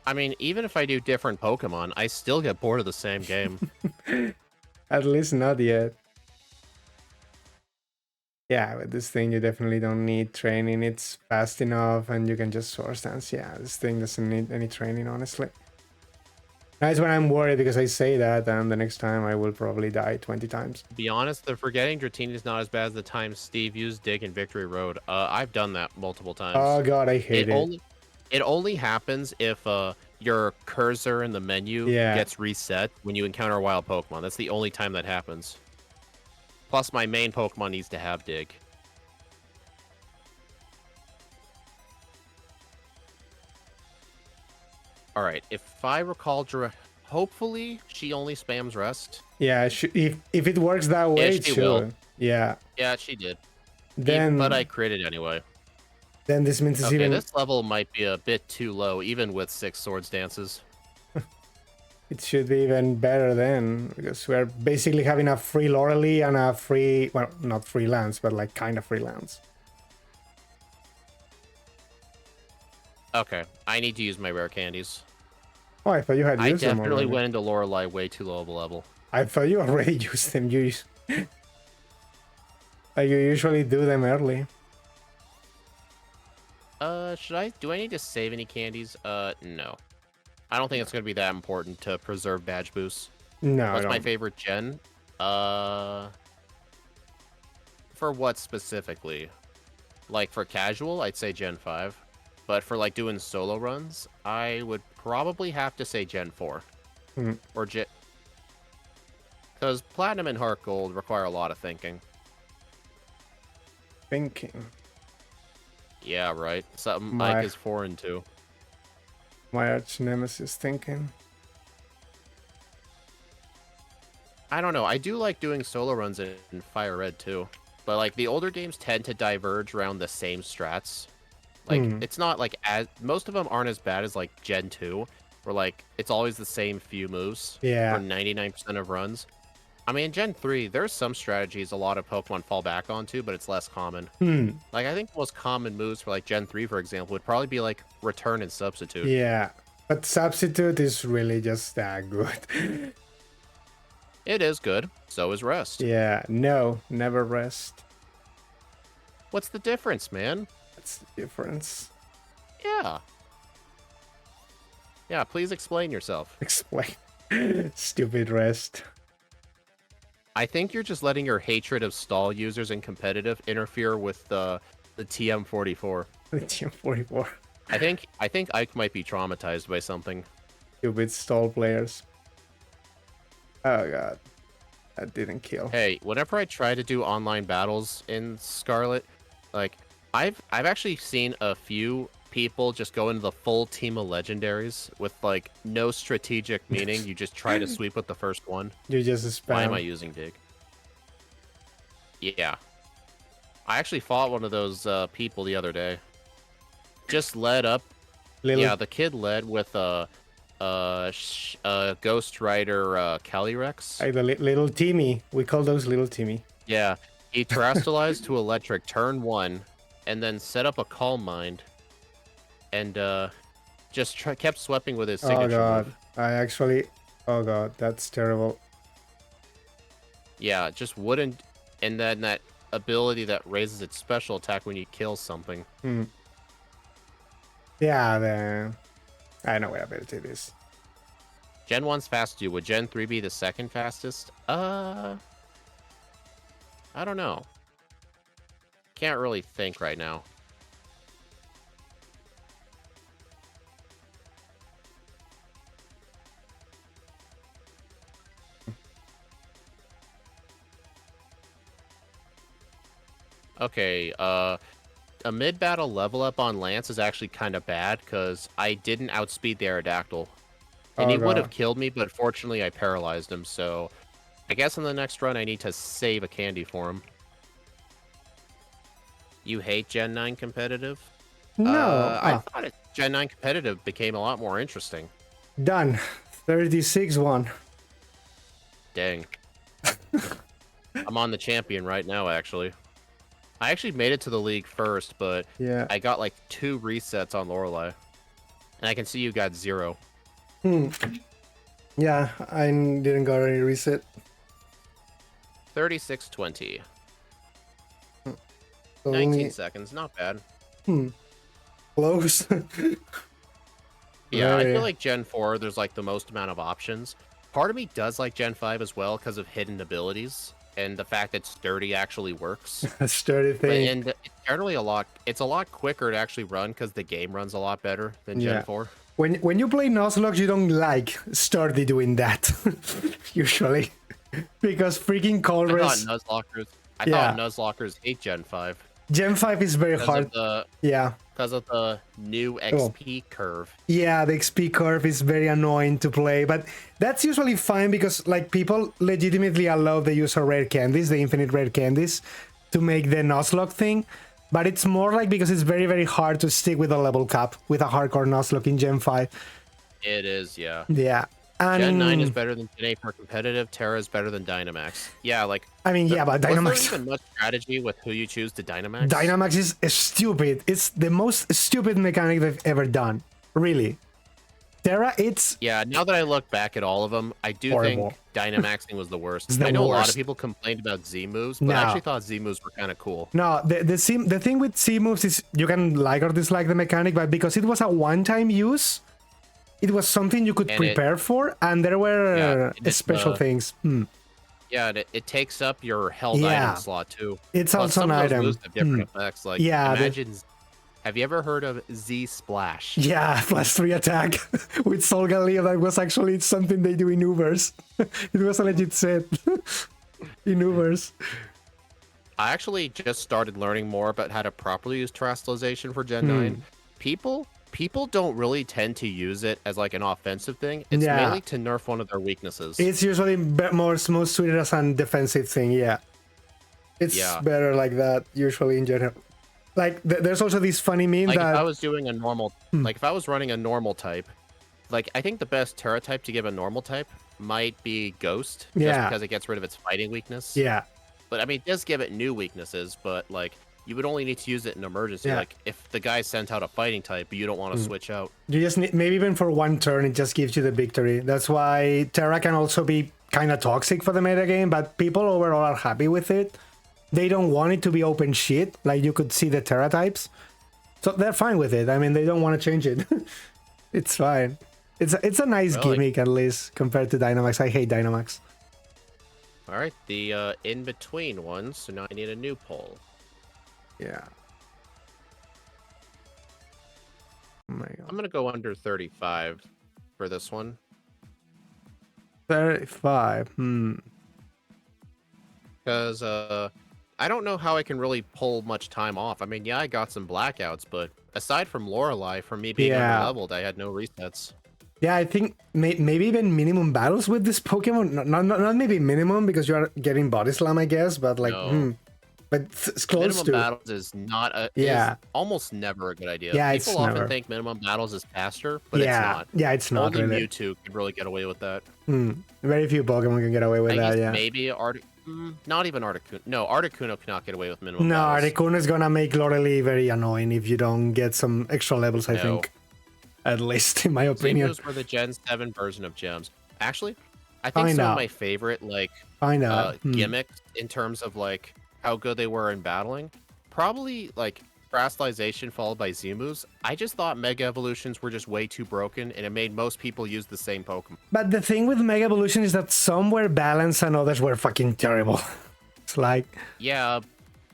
I mean, even if I do different Pokemon, I still get bored of the same game. At least not yet. Yeah, with this thing you definitely don't need training. It's fast enough and you can just source dance. Yeah, this thing doesn't need any training, honestly. That's when I'm worried because I say that and the next time I will probably die 20 times. To be honest, the forgetting Dratini is not as bad as the time Steve used Dig in Victory Road. I've done that multiple times. Oh god, I hate it. It only happens if your cursor in the menu gets reset when you encounter a wild Pokemon. That's the only time that happens. Plus, my main Pokemon needs to have Dig. All right, if I recall, hopefully she only spams Rest. Yeah, if it works that way, she will. Yeah. Yeah, she did. Then, but I critted anyway. Then this means it's even... this level might be a bit too low, even with 6 Swords Dances. It should be even better then, because we're basically having a free Lorelei and a free... Well, not free lands, but like kind of free lands. Okay, I need to use my rare candies. Oh, I thought you had used them already. I definitely went into Lorelei way too low of a level. I thought you already used them. Like you usually do them early. Do I need to save any candies? No. I don't think it's gonna be that important to preserve badge boosts. No, What's my favorite gen? For what specifically? Like for casual, I'd say Gen 5. But for like doing solo runs, I would probably have to say Gen 4. Or Gen... Because Platinum and Heart Gold require a lot of thinking. Yeah, right. Something Mike is foreign to. My arch nemesis thinking. I don't know. I do like doing solo runs in Fire Red too. But like the older games tend to diverge around the same strats. Like it's not like as most of them aren't as bad as like Gen 2, where like it's always the same few moves for 99% of runs. I mean, in Gen 3, there's some strategies a lot of Pokemon fall back onto, but it's less common. Like, I think the most common moves for, like, Gen 3, for example, would probably be, like, Return and Substitute. Yeah, but Substitute is really just that good. It is good. So is Rest. Yeah, no, never Rest. What's the difference, man? What's the difference? Yeah. Yeah, please explain yourself. Explain. Stupid Rest. I think you're just letting your hatred of stall users in competitive interfere with the TM44. The TM44. I think Ike might be traumatized by something. Stupid stall players. Oh god. That didn't kill. Hey, whenever I try to do online battles in Scarlet, like I've actually seen a few people just go into the full team of legendaries with like no strategic meaning. You just try to sweep with the first one. You just spam. Why am I using Dig? Yeah. I actually fought one of those people the other day. Just led up. Yeah, the kid led with a Ghost Rider Calyrex. Like the little Timmy. We call those little Timmy. Yeah. He terrestrialized to electric turn 1 and then set up a Calm Mind. And just kept sweeping with his signature move. Oh god, that's terrible. Yeah, just wouldn't... And then that ability that raises its special attack when you kill something. Yeah, I know what ability it is. Gen 1's fast too. Would Gen 3 be the second fastest? I don't know. Can't really think right now. Okay, a mid-battle level up on Lance is actually kind of bad, because I didn't outspeed the Aerodactyl. And he would have killed me, but fortunately I paralyzed him, so... I guess in the next run I need to save a candy for him. You hate Gen 9 competitive? No. I thought Gen 9 competitive became a lot more interesting. Done. 36-1. Dang. I'm on the champion right now, actually. I actually made it to the league first, but I got like 2 resets on Lorelei. And I can see you got 0. Yeah, I didn't got any reset. 3620. Only 19 seconds, not bad. close. Yeah, I Very feel like Gen 4, there's like the most amount of options. Part of me does like Gen 5 as well because of hidden abilities and the fact that sturdy actually works. a sturdy But thing. and it's generally it's a lot quicker to actually run because the game runs a lot better than Gen Yeah. 4. When you play Nuzlocke, you don't like sturdy doing that usually, because freaking I Colress. thought Nuzlockers hate Gen 5 Gen 5 is very because hard. of the Yeah. because of the new XP curve. Yeah, the XP curve is very annoying to play, but that's usually fine because like people legitimately allow the use of rare candies, the infinite rare candies, to make the Nuzlocke thing. But it's more like because it's very, very hard to stick with a level cap with a hardcore Nuzlocke in Gen 5. It is, yeah. Yeah. And Gen 9 is better than Gen 8 for competitive. Terra is better than Dynamax. Yeah, like... I mean, yeah, but Dynamax... Was there even much strategy with who you choose to Dynamax? Dynamax is stupid. It's the most stupid mechanic they've ever done. Really. Terra, it's... Yeah, now that I look back at all of them, I do horrible. think Dynamaxing was the worst. It's the I know a lot worst. of people complained about Z moves, but I actually thought Z moves were kind of cool. No, the thing with C moves is you can like or dislike the mechanic, but because it was a one-time use, it was something you could prepare for, and there were special things. Yeah, it takes up your held item slot too. It's Plus, also some an of those item. moves have different effects. Like, imagine. Have you ever heard of Z Splash? Yeah, +3 attack with Solgaleo. That was actually something they do in Ubers. It was a legit set in Ubers. I actually just started learning more about how to properly use Terrestrialization for Gen 9. People don't really tend to use it as like an offensive thing. It's mainly to nerf one of their weaknesses. It's usually more suited as a defensive thing, yeah. It's better like that, usually in general. Like, there's also this funny meme like that... if I was doing a normal... Like, if I was running a normal type, like, I think the best Terra type to give a normal type might be Ghost. Just because it gets rid of its fighting weakness. Yeah. But, I mean, it does give it new weaknesses, but, like... You would only need to use it in emergency, like if the guy sent out a fighting type, but you don't want to switch out. You just need, maybe even for one turn, it just gives you the victory. That's why Terra can also be kind of toxic for the metagame, but people overall are happy with it. They don't want it to be open shit, like you could see the Terra types. So they're fine with it. I mean, they don't want to change it. It's fine. It's a nice gimmick, at least, compared to Dynamax. I hate Dynamax. All right, the in-between ones, so now I need a new poll. Yeah. Oh my god. I'm gonna go under 35 for this one. 35. Because I don't know how I can really pull much time off. I mean, yeah, I got some blackouts, but aside from Lorelei, from me being under-leveled, I had no resets. Yeah, I think maybe even minimum battles with this Pokemon. Not maybe minimum because you are getting body slam, I guess, but like. But it's close minimum to. battles is not a is almost never a good idea. Yeah, people often think minimum battles is faster, but it's not. Yeah, it's not. Only really. Mewtwo could really get away with that. Very few Pokemon can get away with that. Yeah, maybe not even Articuno. No, Articuno cannot get away with minimum. No, battles. Articuno is gonna make Lorelei very annoying if you don't get some extra levels. I think, at least in my opinion. Those were the Gen 7 version of gems. Actually, I think some of my favorite gimmicks in terms of like how good they were in battling, probably like Terrestrialization followed by Z moves. I just thought Mega Evolutions were just way too broken, and it made most people use the same Pokemon. But the thing with Mega Evolution is that some were balanced and others were fucking terrible. It's like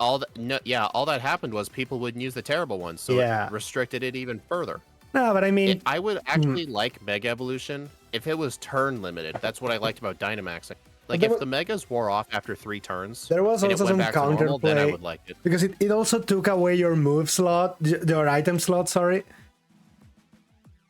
all that happened was people wouldn't use the terrible ones, so it restricted it even further. No, but I mean, I would actually like Mega Evolution if it was turn limited. That's what I liked about Dynamaxing. Like, if the Megas wore off after 3 turns, there was also some counterplay, then I would like it. Because it also took away your move slot, your item slot, sorry.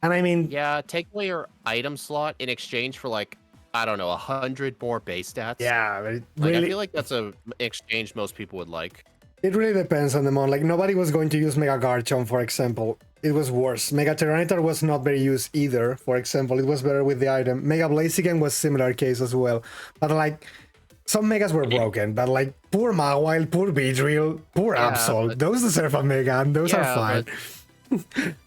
And I mean... Yeah, take away your item slot in exchange for, like, I don't know, 100 more base stats. Yeah, but really, I feel like that's an exchange most people would like. It really depends on the mon. Like, nobody was going to use Mega Garchomp, for example. It was worse. Mega Tyranitar was not very used either, for example. It was better with the item. Mega Blaziken was similar case as well. But, like, some Megas were broken. But, like, poor Mawile, poor Beedrill, poor Absol. Those deserve a Mega, and those are fine.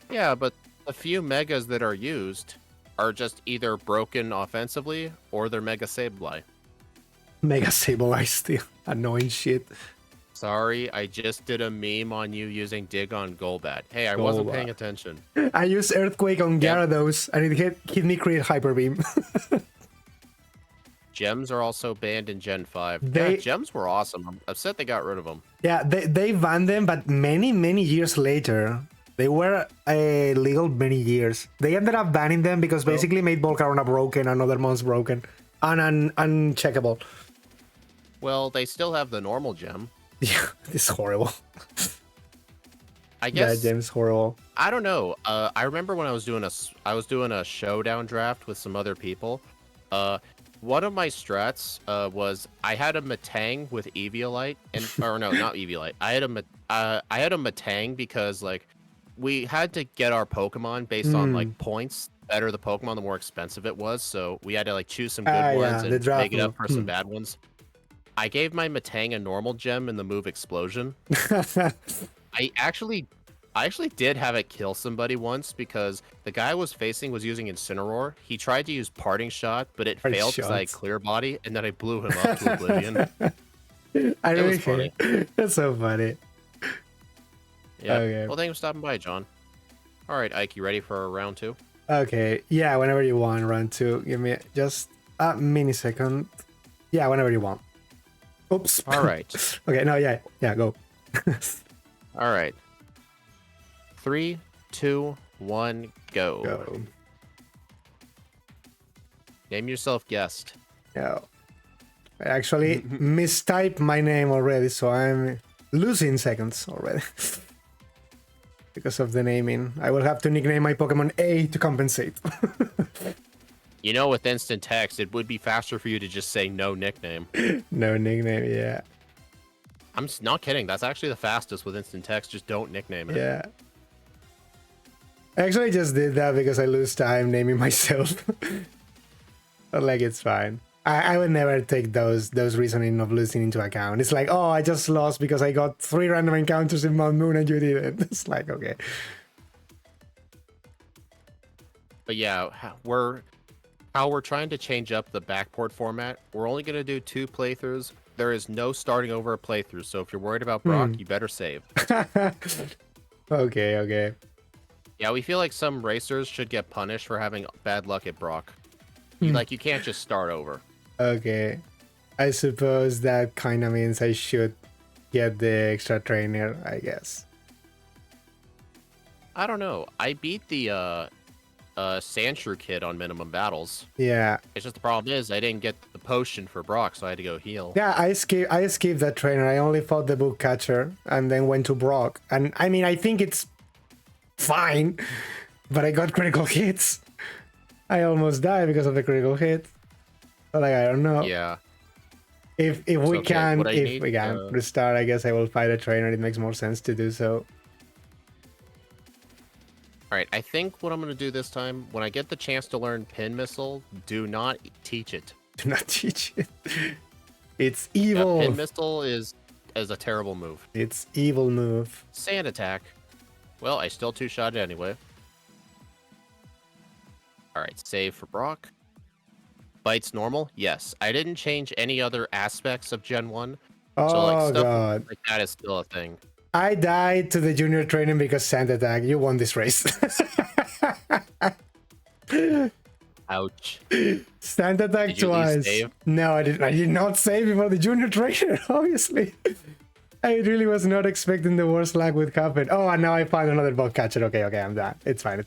But the few Megas that are used are just either broken offensively or they're Mega Sableye. Mega Sableye still. Annoying shit. Sorry, I just did a meme on you using Dig on Golbat. Hey, I wasn't paying attention. I used Earthquake on Gyarados, and it hit me create Hyper Beam. Gems are also banned in Gen 5. Yeah, gems were awesome. I'm upset they got rid of them. Yeah, they banned them, but many years later. They were legal many years. They ended up banning them because basically made Volcarona broken and other mons broken and uncheckable. Well, they still have the normal gem. Yeah, it's horrible. I guess that gem's horrible. I don't know. I remember when I was doing a showdown draft with some other people. One of my strats was I had a Matang with Eviolite, or no, not Eviolite. I had a Matang because like we had to get our Pokemon based on like points. The better the Pokemon, the more expensive it was. So we had to like choose some good ones and make it up for some bad ones. I gave my Matang a normal gem in the move Explosion. I actually did have it kill somebody once because the guy I was facing was using Incineroar. He tried to use Parting Shot, but it failed because I had Clear Body, and then I blew him up to oblivion. I really funny. That's so funny. Yeah. Okay. Well, thanks for stopping by, John. All right, Ike, you ready for round 2? Okay. Yeah, whenever you want, round 2. Give me just a millisecond. Yeah, whenever you want. Oops. All right. Okay. No. Yeah. Go. All right. 3, 2, 1, go. Name yourself guest. No. I actually mistyped my name already, so I'm losing seconds already. Because of the naming. I will have to nickname my Pokemon A to compensate. You know, with instant text, it would be faster for you to just say no nickname. No nickname, yeah. I'm not kidding. That's actually the fastest with instant text. Just don't nickname it. Yeah. I actually just did that because I lose time naming myself. But like, it's fine. I would never take those reasoning of losing into account. It's like, oh, I just lost because I got 3 random encounters in Mount Moon and you didn't. It's like, okay. But yeah, we're trying to change up the backport format. We're only going to do 2 playthroughs. There is no starting over a playthrough. So if you're worried about Brock, you better save. Okay. Yeah, we feel like some racers should get punished for having bad luck at Brock. You can't just start over. Okay. I suppose that kind of means I should get the extra trainer, I guess. I don't know. I beat the Sandshrew kid on minimum battles. Yeah. It's just the problem is I didn't get the potion for Brock, so I had to go heal. Yeah, I skipped that trainer. I only fought the book catcher and then went to Brock. And I mean, I think it's fine, but I got critical hits. I almost died because of the critical hit. But like, I don't know. Yeah. If we can restart, I guess I will fight a trainer. It makes more sense to do so. All right, I think what I'm going to do this time, when I get the chance to learn Pin Missile, do not teach it. Do not teach it. It's evil. Pin Missile is a terrible move. It's evil move. Sand Attack. Well, I still 2-shot it anyway. All right, save for Brock. Bites normal? Yes. I didn't change any other aspects of Gen 1. Oh, so like stuff God. like that is still a thing. I died to the junior training because Sand Attack. You won this race. Ouch. Sand Attack did you twice. Save? No, I did not save before the junior trainer, obviously. I really was not expecting the worst luck would happen. Oh, and now I found another bug catcher. Okay, I'm done. It's fine.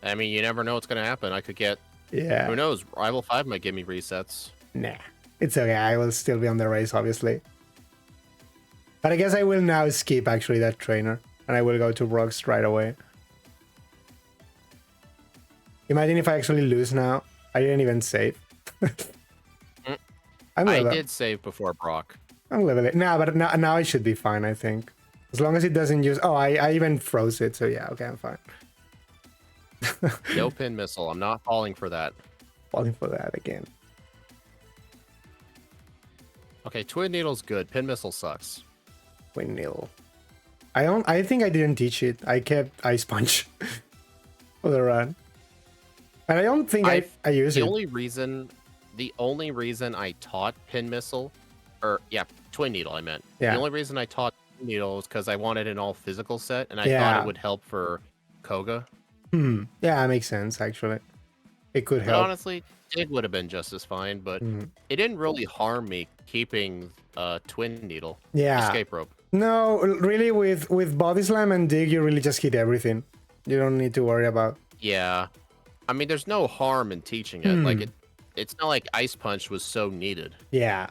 I mean, you never know what's going to happen. I could get... Yeah. Who knows? Rival 5 might give me resets. Nah. It's okay. I will still be on the race, obviously. But I guess I will now skip, actually, that trainer. And I will go to Rocks right away. Imagine if I actually lose now. I didn't even save. I did save before Brock. I'm leveling. Nah, but now I should be fine, I think. As long as it doesn't use... Oh, I even froze it, so yeah, okay, I'm fine. No Pin Missile. I'm not falling for that. Falling for that again. Okay, Twin Needle's good. Pin Missile sucks. Twin Needle. I think I didn't teach it. I kept Ice Punch for the run. And I don't think I use it. The only reason the only reason I taught Pin Missile, or yeah, Twin Needle, I meant. Yeah. The only reason I taught Twin Needle was because I wanted an all physical set, and I thought Yeah. it would help for Koga. Yeah, that makes sense, actually. It could But help. honestly, Dig would have been just as fine, but Hmm. it didn't really harm me keeping Twin Needle. Yeah. Escape Rope. No, really, with Body Slam and Dig, you really just hit everything. You don't need to worry about. Yeah. I mean, there's no harm in teaching it. Like, it's not like Ice Punch was so needed. Yeah.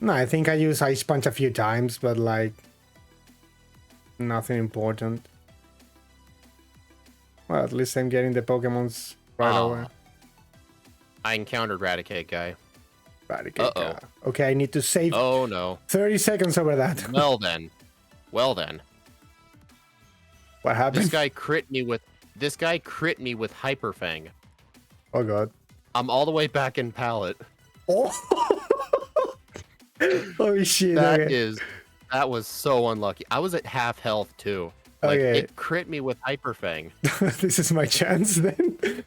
No, I think I used Ice Punch a few times, but like nothing important. Well, at least I'm getting the Pokemons right away. I encountered Raticate guy. Raticate. Okay, I need to save. Oh no. 30 seconds over that. Well then. Well then. What happened? This guy crit me with Hyper Fang. Oh god. I'm all the way back in Pallet. Oh. Holy shit. That was so unlucky. I was at half health too. Like, it crit me with Hyper Fang. This is my chance then.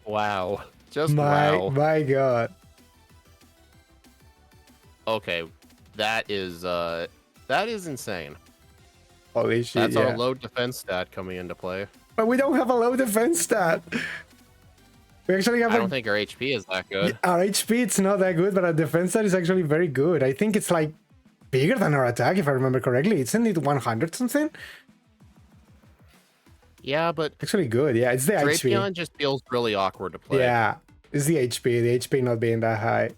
Wow. Wow. My god. Okay. That is insane. Holy shit. That's our low defense stat coming into play. But we don't have a low defense stat. We actually have I don't think our HP is that good. Our HP, it's not that good, but our defense stat is actually very good. I think it's like bigger than our attack, if I remember correctly. Isn't it 100 something? Yeah, but actually good. Yeah, it's the HP. Drapion just feels really awkward to play. Yeah, it's the HP. The HP not being that high.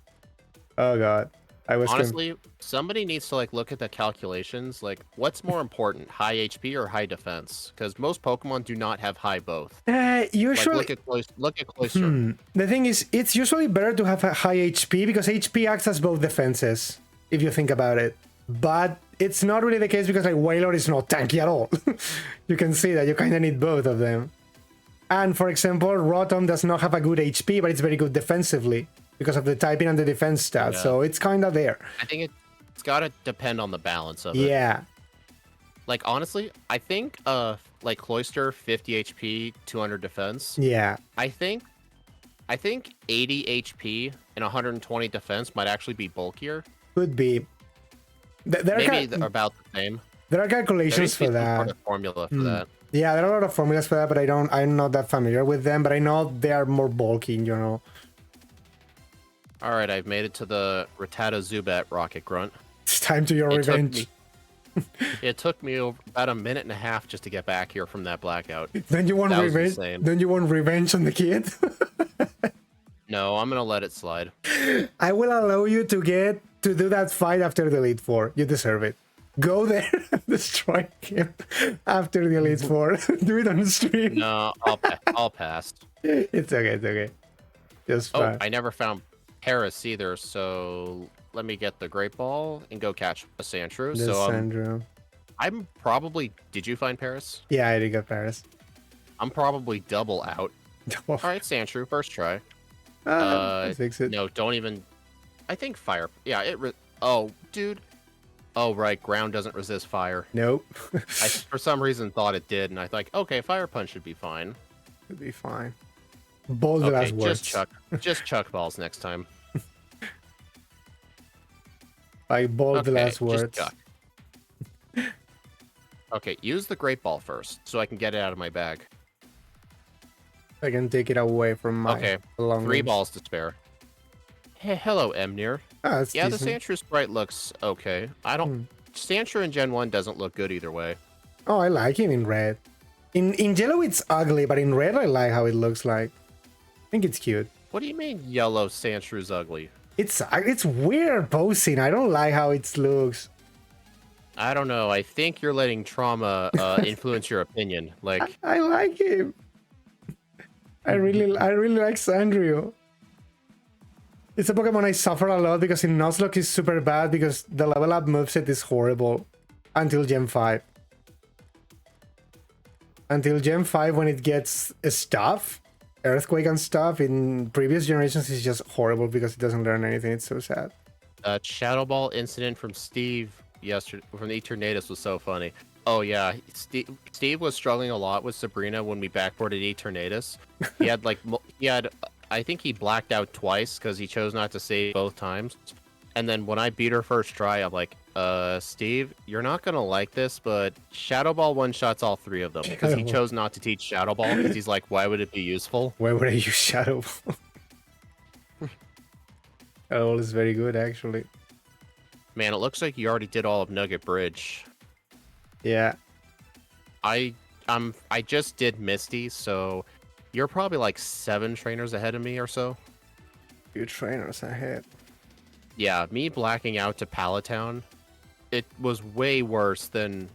Oh god, honestly, somebody needs to like look at the calculations. Like, what's more important, high HP or high defense? Because most Pokemon do not have high both. Usually, like, look at Cloyster. The thing is, it's usually better to have a high HP because HP acts as both defenses, if you think about it. But it's not really the case because like Wailord is not tanky at all. You can see that you kind of need both of them. And for example, Rotom does not have a good HP, but it's very good defensively because of the typing and the defense stats. Yeah. So it's kind of there. I think it's got to depend on the balance of it. Yeah. Like, honestly, I think like Cloyster, 50 HP, 200 defense. Yeah. I think 80 HP and 120 defense might actually be bulkier. Could be. Maybe about the same. There are calculations for that. Sort of formula for that. Yeah, there are a lot of formulas for that, but I'm not that familiar with them. But I know they are more bulky in general. All right, I've made it to the Rattata Zubat Rocket Grunt. It's time to your revenge. It took me about a minute and a half just to get back here from that blackout. Then you want revenge? Then you want revenge on the kid? No, I'm gonna let it slide. I will allow you to do that fight after the Elite Four. You deserve it. Go there and destroy him after the Elite Four. Do it on the stream. No, I'll pass. It's okay. It's okay. Just fine. I never found Paris either, so let me get the Great Ball and go catch a Sandshrew. Sandshrew. I'm probably. Did you find Paris? Yeah, I did get Paris. I'm probably double out. All right, Sandshrew, first try. Fix it. No, don't even. I think fire. Yeah, oh, dude. Oh, right. Ground doesn't resist fire. Nope. I, for some reason, thought it did, and I thought, okay, fire punch should be fine. Should be fine. Bold last words. Just chuck balls next time. Like bold the last words. Chuck. Okay, use the Great Ball first, so I can get it out of my bag. I can take it away from my 3 balls to spare. Hey, hello, Emnir. Yeah, decent. The Sandshrew sprite looks okay. Sandshrew in Gen 1 doesn't look good either way. Oh, I like him in red. In yellow it's ugly, but in red I like how it looks like. I think it's cute. What do you mean yellow Sandshrew's ugly? It's weird posing. I don't like how it looks. I don't know. I think you're letting trauma influence your opinion. Like, I like him. I really like Sandrio. It's a Pokemon I suffer a lot because in Nuzlocke is super bad because the level up moveset is horrible until Gen 5. Until Gen 5 when it gets stuff, Earthquake and stuff, in previous generations is just horrible because it doesn't learn anything. It's so sad. Shadow Ball incident from Steve yesterday from the Eternatus was so funny. Oh yeah, Steve was struggling a lot with Sabrina when we backboarded Eternatus. He had I think he blacked out twice because he chose not to save both times. And then when I beat her first try, I'm like, Steve, you're not gonna like this, but Shadow Ball one-shots all 3 of them because he chose not to teach Shadow Ball because he's like, why would it be useful? Why would I use Shadow Ball? Shadow Ball is very good, actually. Man, it looks like you already did all of Nugget Bridge. Yeah. I just did Misty, so you're probably like 7 trainers ahead of me or so. Few trainers ahead. Yeah, me blacking out to Palatown, it was way worse than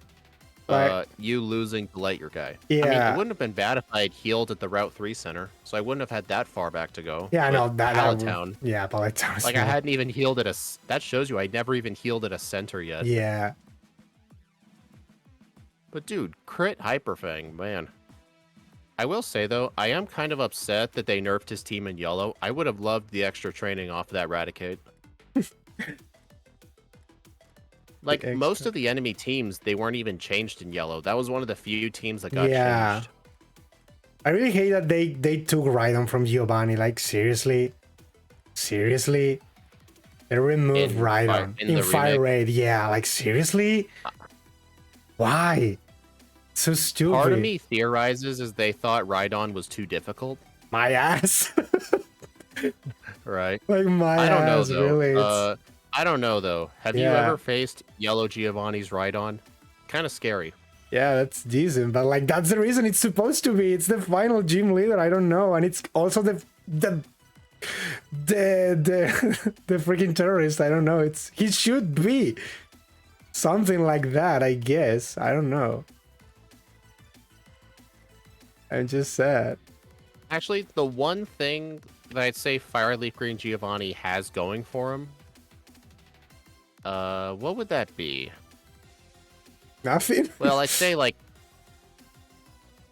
you losing to Light Your Guy. Yeah. I mean, it wouldn't have been bad if I had healed at the Route 3 center, so I wouldn't have had that far back to go. Yeah, I know. Palatown. Yeah, Palatown. Like, I hadn't even healed at a... That shows you I never even healed at a center yet. Yeah. But dude, crit Hyperfang, man. I will say, though, I am kind of upset that they nerfed his team in yellow. I would have loved the extra training off of that Raticate. Like, most of the enemy teams, they weren't even changed in yellow. That was one of the few teams that got changed. I really hate that they took Rhydon from Giovanni. Like, seriously? Seriously? They removed Rhydon in Fire Raid. Yeah, like, seriously? Why? So stupid. Part of me theorizes is they thought Rhydon was too difficult. My ass. Right. Like my I don't ass, know, though. really. I don't know, though. Have you ever faced Yellow Giovanni's Rhydon? Kind of scary. Yeah, that's decent, but like that's the reason it's supposed to be. It's the final gym leader. I don't know, and it's also the freaking terrorist. I don't know. He should be something like that. I guess. I don't know. I'm just sad. Actually, the one thing that I'd say Fire Leaf Green Giovanni has going for him, what would that be? Nothing. Well, I'd say like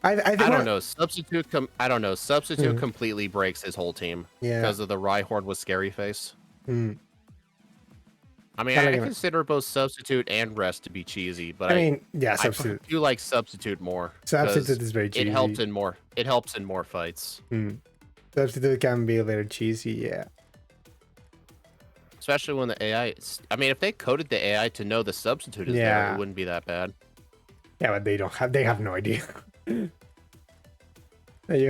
I don't know. Substitute. I don't know. Substitute completely breaks his whole team because of the Rhyhorn with Scary Face. I mean, I consider both Substitute and Rest to be cheesy, but I mean, yeah, Substitute. I do like Substitute more. Substitute is very cheesy. It helps in more. It helps in more fights. Substitute can be a little cheesy, yeah. Especially when the AI... I mean, if they coded the AI to know the Substitute is there, it wouldn't be that bad. Yeah, but they have no idea. You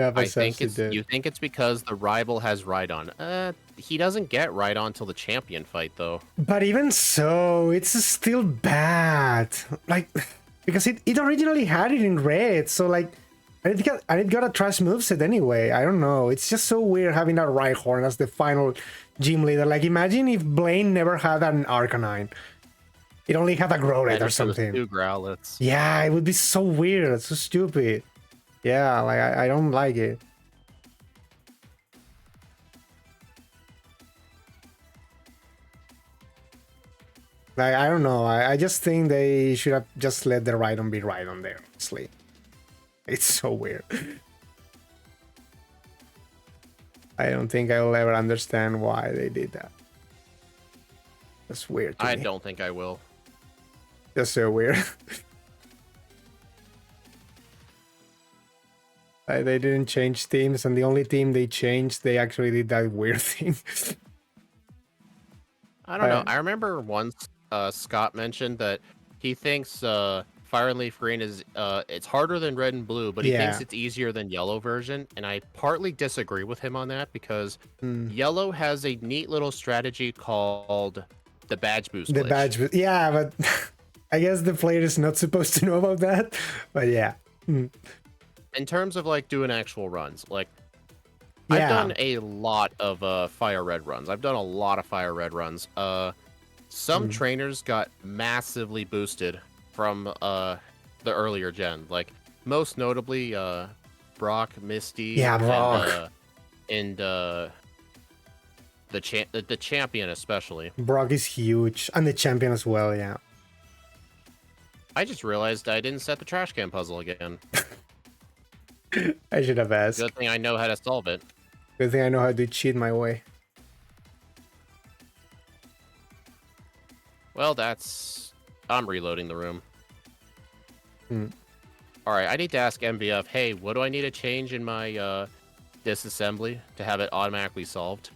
have a Substitute. You think it's because the rival has Rhydon. He doesn't get Rhydon till the champion fight, though. But even so, it's still bad. Like, because it originally had it in red, so like... And it got a trash moveset anyway. I don't know. It's just so weird having that Rhyhorn as the final gym leader. Like, imagine if Blaine never had an Arcanine. It only had a Growlithe or something. 2 Growlithes. Yeah, it would be so weird. It's so stupid. Yeah, like, I don't like it. Like, I don't know. I just think they should have just let the Rhydon be Rhydon there, honestly. It's so weird. I don't think I will ever understand why they did that. That's weird to me. I don't think I will. That's so weird. They didn't change teams, and the only team they changed, they actually did that weird thing. I don't know. I remember once Scott mentioned that he thinks... Fire and Leaf Green is it's harder than Red and Blue, but he thinks it's easier than Yellow version, and I partly disagree with him on that because Yellow has a neat little strategy called the badge boost. The badge boost, yeah, but I guess the player is not supposed to know about that. But yeah, in terms of like doing actual runs, like I've done a lot of Fire Red runs. I've done a lot of Fire Red runs. Some trainers got massively boosted from the earlier gen, like most notably Brock, Misty, Brock, and the champion especially. Brock is huge, and the champion as well. Yeah. I just realized I didn't set the trash can puzzle again. I should have asked. Good thing I know how to solve it. Good thing I know how to cheat my way. Well, I'm reloading the room. All right, I need to ask MVF, hey, what do I need to change in my disassembly to have it automatically solved.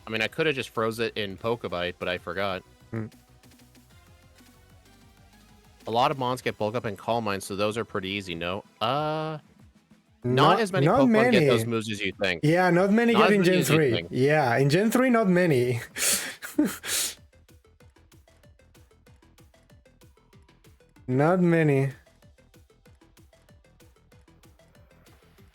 I mean, I could have just froze it in Pokebite, but I forgot. A lot of mons get bulk up and Calm Mind, so those are pretty easy, no? Not as many Pokemon get those moves as you think. Yeah, not many get in Gen 3. Yeah, in Gen 3, not many. Not many.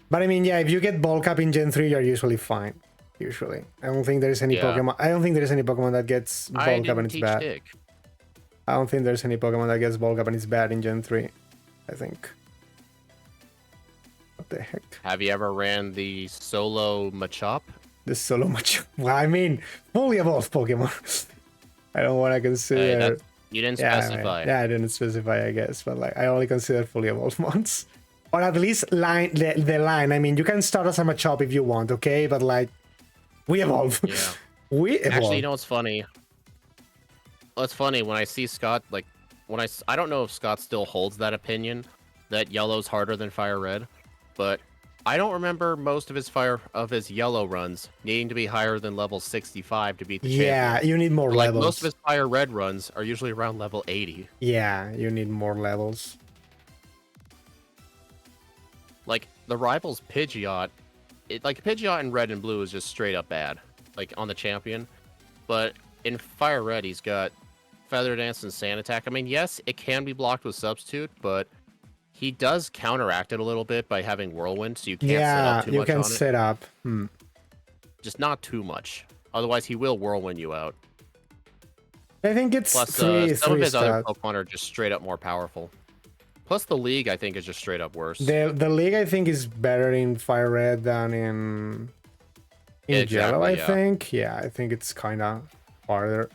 But I mean, yeah, if you get bulk up in Gen 3, you're usually fine. Usually. I don't think there's any Pokemon. I don't think there's any Pokemon that gets bulk up and it's bad. I don't think there's any Pokemon that gets bulk up and it's bad in Gen 3. I think. What the heck? Have you ever ran the solo Machop? The solo Machop. Well, I mean, fully evolved Pokemon. I don't want to consider. You didn't specify. Yeah, I didn't specify, I guess. But like, I only consider fully evolved ones. Or at least the line. I mean, you can start as a Machop if you want, okay? But like, we evolve. Yeah. We evolve. Actually, you know what's funny? What's funny when I see Scott, like, I don't know if Scott still holds that opinion that yellow's harder than Fire Red, but I don't remember most of his yellow runs needing to be higher than level 65 to beat the champion. Yeah, you need more levels. Most of his Fire Red runs are usually around level 80. Yeah, you need more levels. Like, the rival's Pidgeot, Pidgeot in Red and Blue is just straight up bad, like, on the champion. But in Fire Red, he's got Feather Dance and Sand Attack. I mean, yes, it can be blocked with Substitute, but he does counteract it a little bit by having Whirlwind, so you can't set up too much on it. Yeah, you can set up. Just not too much. Otherwise, he will Whirlwind you out. I think it's Plus, some of his other Pokemon are just straight up more powerful. Plus, the League, I think, is just straight up worse. The League, I think, is better in Fire Red than in Yellow, I think. Yeah, I think it's kind of harder.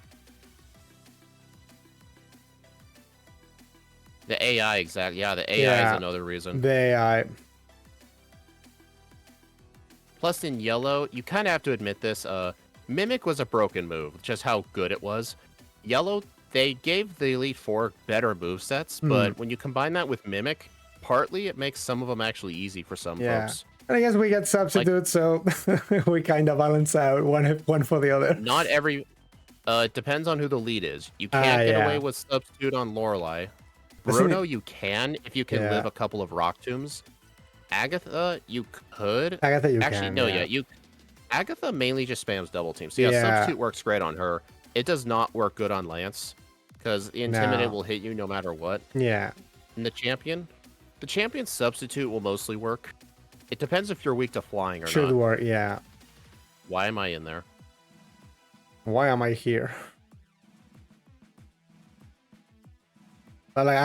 The AI, exactly. Yeah, the AI is another reason. The AI. Plus, in Yellow, you kind of have to admit this. Mimic was a broken move, just how good it was. Yellow, they gave the Elite Four better movesets, but when you combine that with Mimic, partly it makes some of them actually easy for some folks. And I guess we get Substitute, so we kind of balance out one for the other. Not every... it depends on who the lead is. You can't get away with Substitute on Lorelei. Bruno, you can, if you can live a couple of Rock Tombs. Agatha, you could. Agatha, you actually, can. No, you. Agatha mainly just spams double team. So yeah, Substitute works great on her. It does not work good on Lance, because the Intimidate will hit you no matter what. Yeah. And the Champion Substitute will mostly work. It depends if you're weak to flying or not. Should work, yeah. Why am I in there? Why am I here? But like,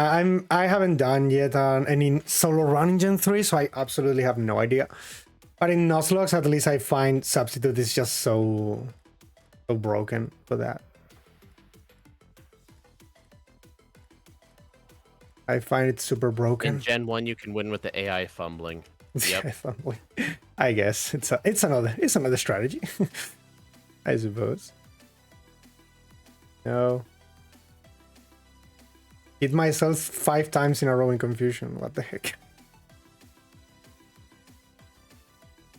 I haven't done yet any solo run in Gen 3, so I absolutely have no idea. But in Nuzlocke, at least I find Substitute is just so broken for that. I find it super broken. In Gen 1, you can win with the AI fumbling. Yep. I guess it's another strategy. I suppose. No. Hit myself 5 times in a row in confusion. What the heck?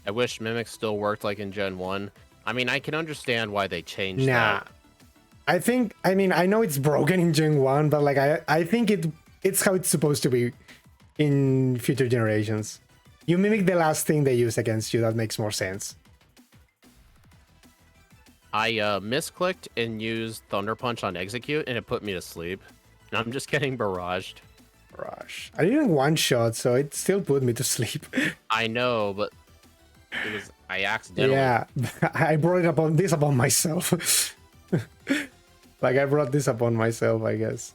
I wish Mimic still worked like in Gen 1. I mean, I can understand why they changed that. I mean, I know it's broken in Gen 1, but like I think it's how it's supposed to be in future generations. You mimic the last thing they use against you. That makes more sense. I misclicked and used Thunder Punch on Execute, and it put me to sleep. And I'm just getting barraged. I didn't one shot, so it still put me to sleep. I know, but I accidentally. Yeah, I brought this upon myself. Like I brought this upon myself, I guess.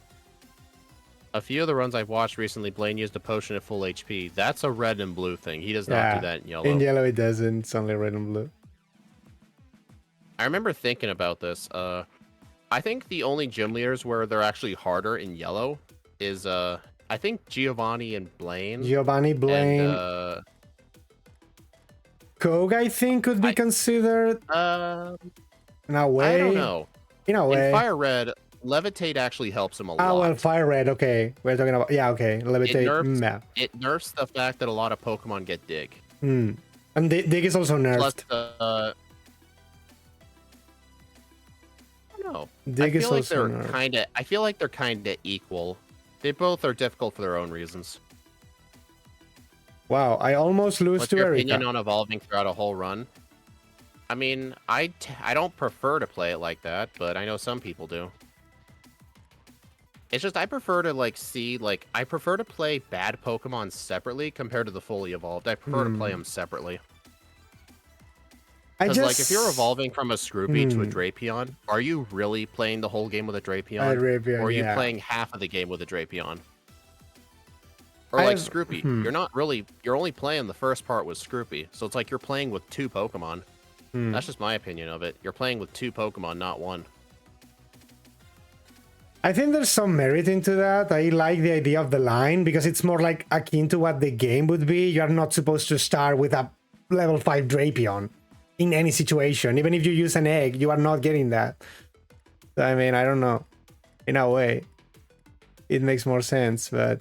A few of the runs I've watched recently, Blaine used a potion at full HP. That's a red and blue thing. He does not do that in Yellow. In Yellow, it doesn't. It's only red and blue. I remember thinking about this. I think the only gym leaders where they're actually harder in Yellow is, I think Giovanni and Blaine. And, Koga, I think, could be considered. In a way. I don't know. In a way. In Fire Red, Levitate actually helps him a Ah, well, lot. Fire Red. Okay, we're talking about okay. Levitate. Yeah. It nerfs the fact that a lot of Pokemon get Dig. And Dig is also Plus, nerfed. I don't know. Dig is also nerfed. I feel like they're kinda equal. They both are difficult for their own reasons. Wow, I almost lose What's to your Erika. opinion on evolving throughout a whole run? I mean, I don't prefer to play it like that, but I know some people do. It's just I prefer to I prefer to play bad Pokemon separately compared to the fully evolved. I prefer to play them separately. Because like if you're evolving from a Scroopy to a Drapion, are you really playing the whole game with a Drapion? Drapion, or are you yeah. playing half of the game with a Drapion? Or like Scroopy, you're only playing the first part with Scroopy, so it's like you're playing with 2 Pokemon. That's just my opinion of it. You're playing with 2 Pokemon, not 1. I think there's some merit into that. I like the idea of the line because it's more like akin to what the game would be. You're not supposed to start with a level 5 Drapion in any situation. Even if you use an egg, you are not getting that. So, I mean, I don't know. In a way, it makes more sense, but...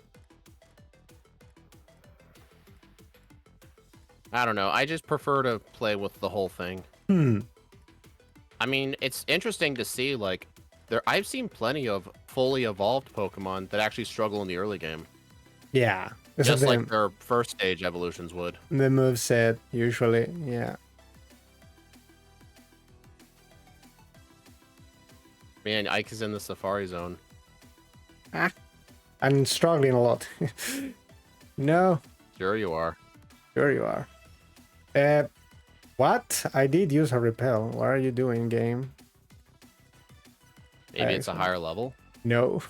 I don't know. I just prefer to play with the whole thing. I mean, it's interesting to see, like, I've seen plenty of fully evolved Pokemon that actually struggle in the early game. Yeah. Just like their first stage evolutions would. The moveset, usually, yeah. Man, Ike is in the Safari Zone. I'm struggling a lot. No. Sure you are. Sure you are. What? I did use a repel. What are you doing, game? Maybe it's a higher level? No.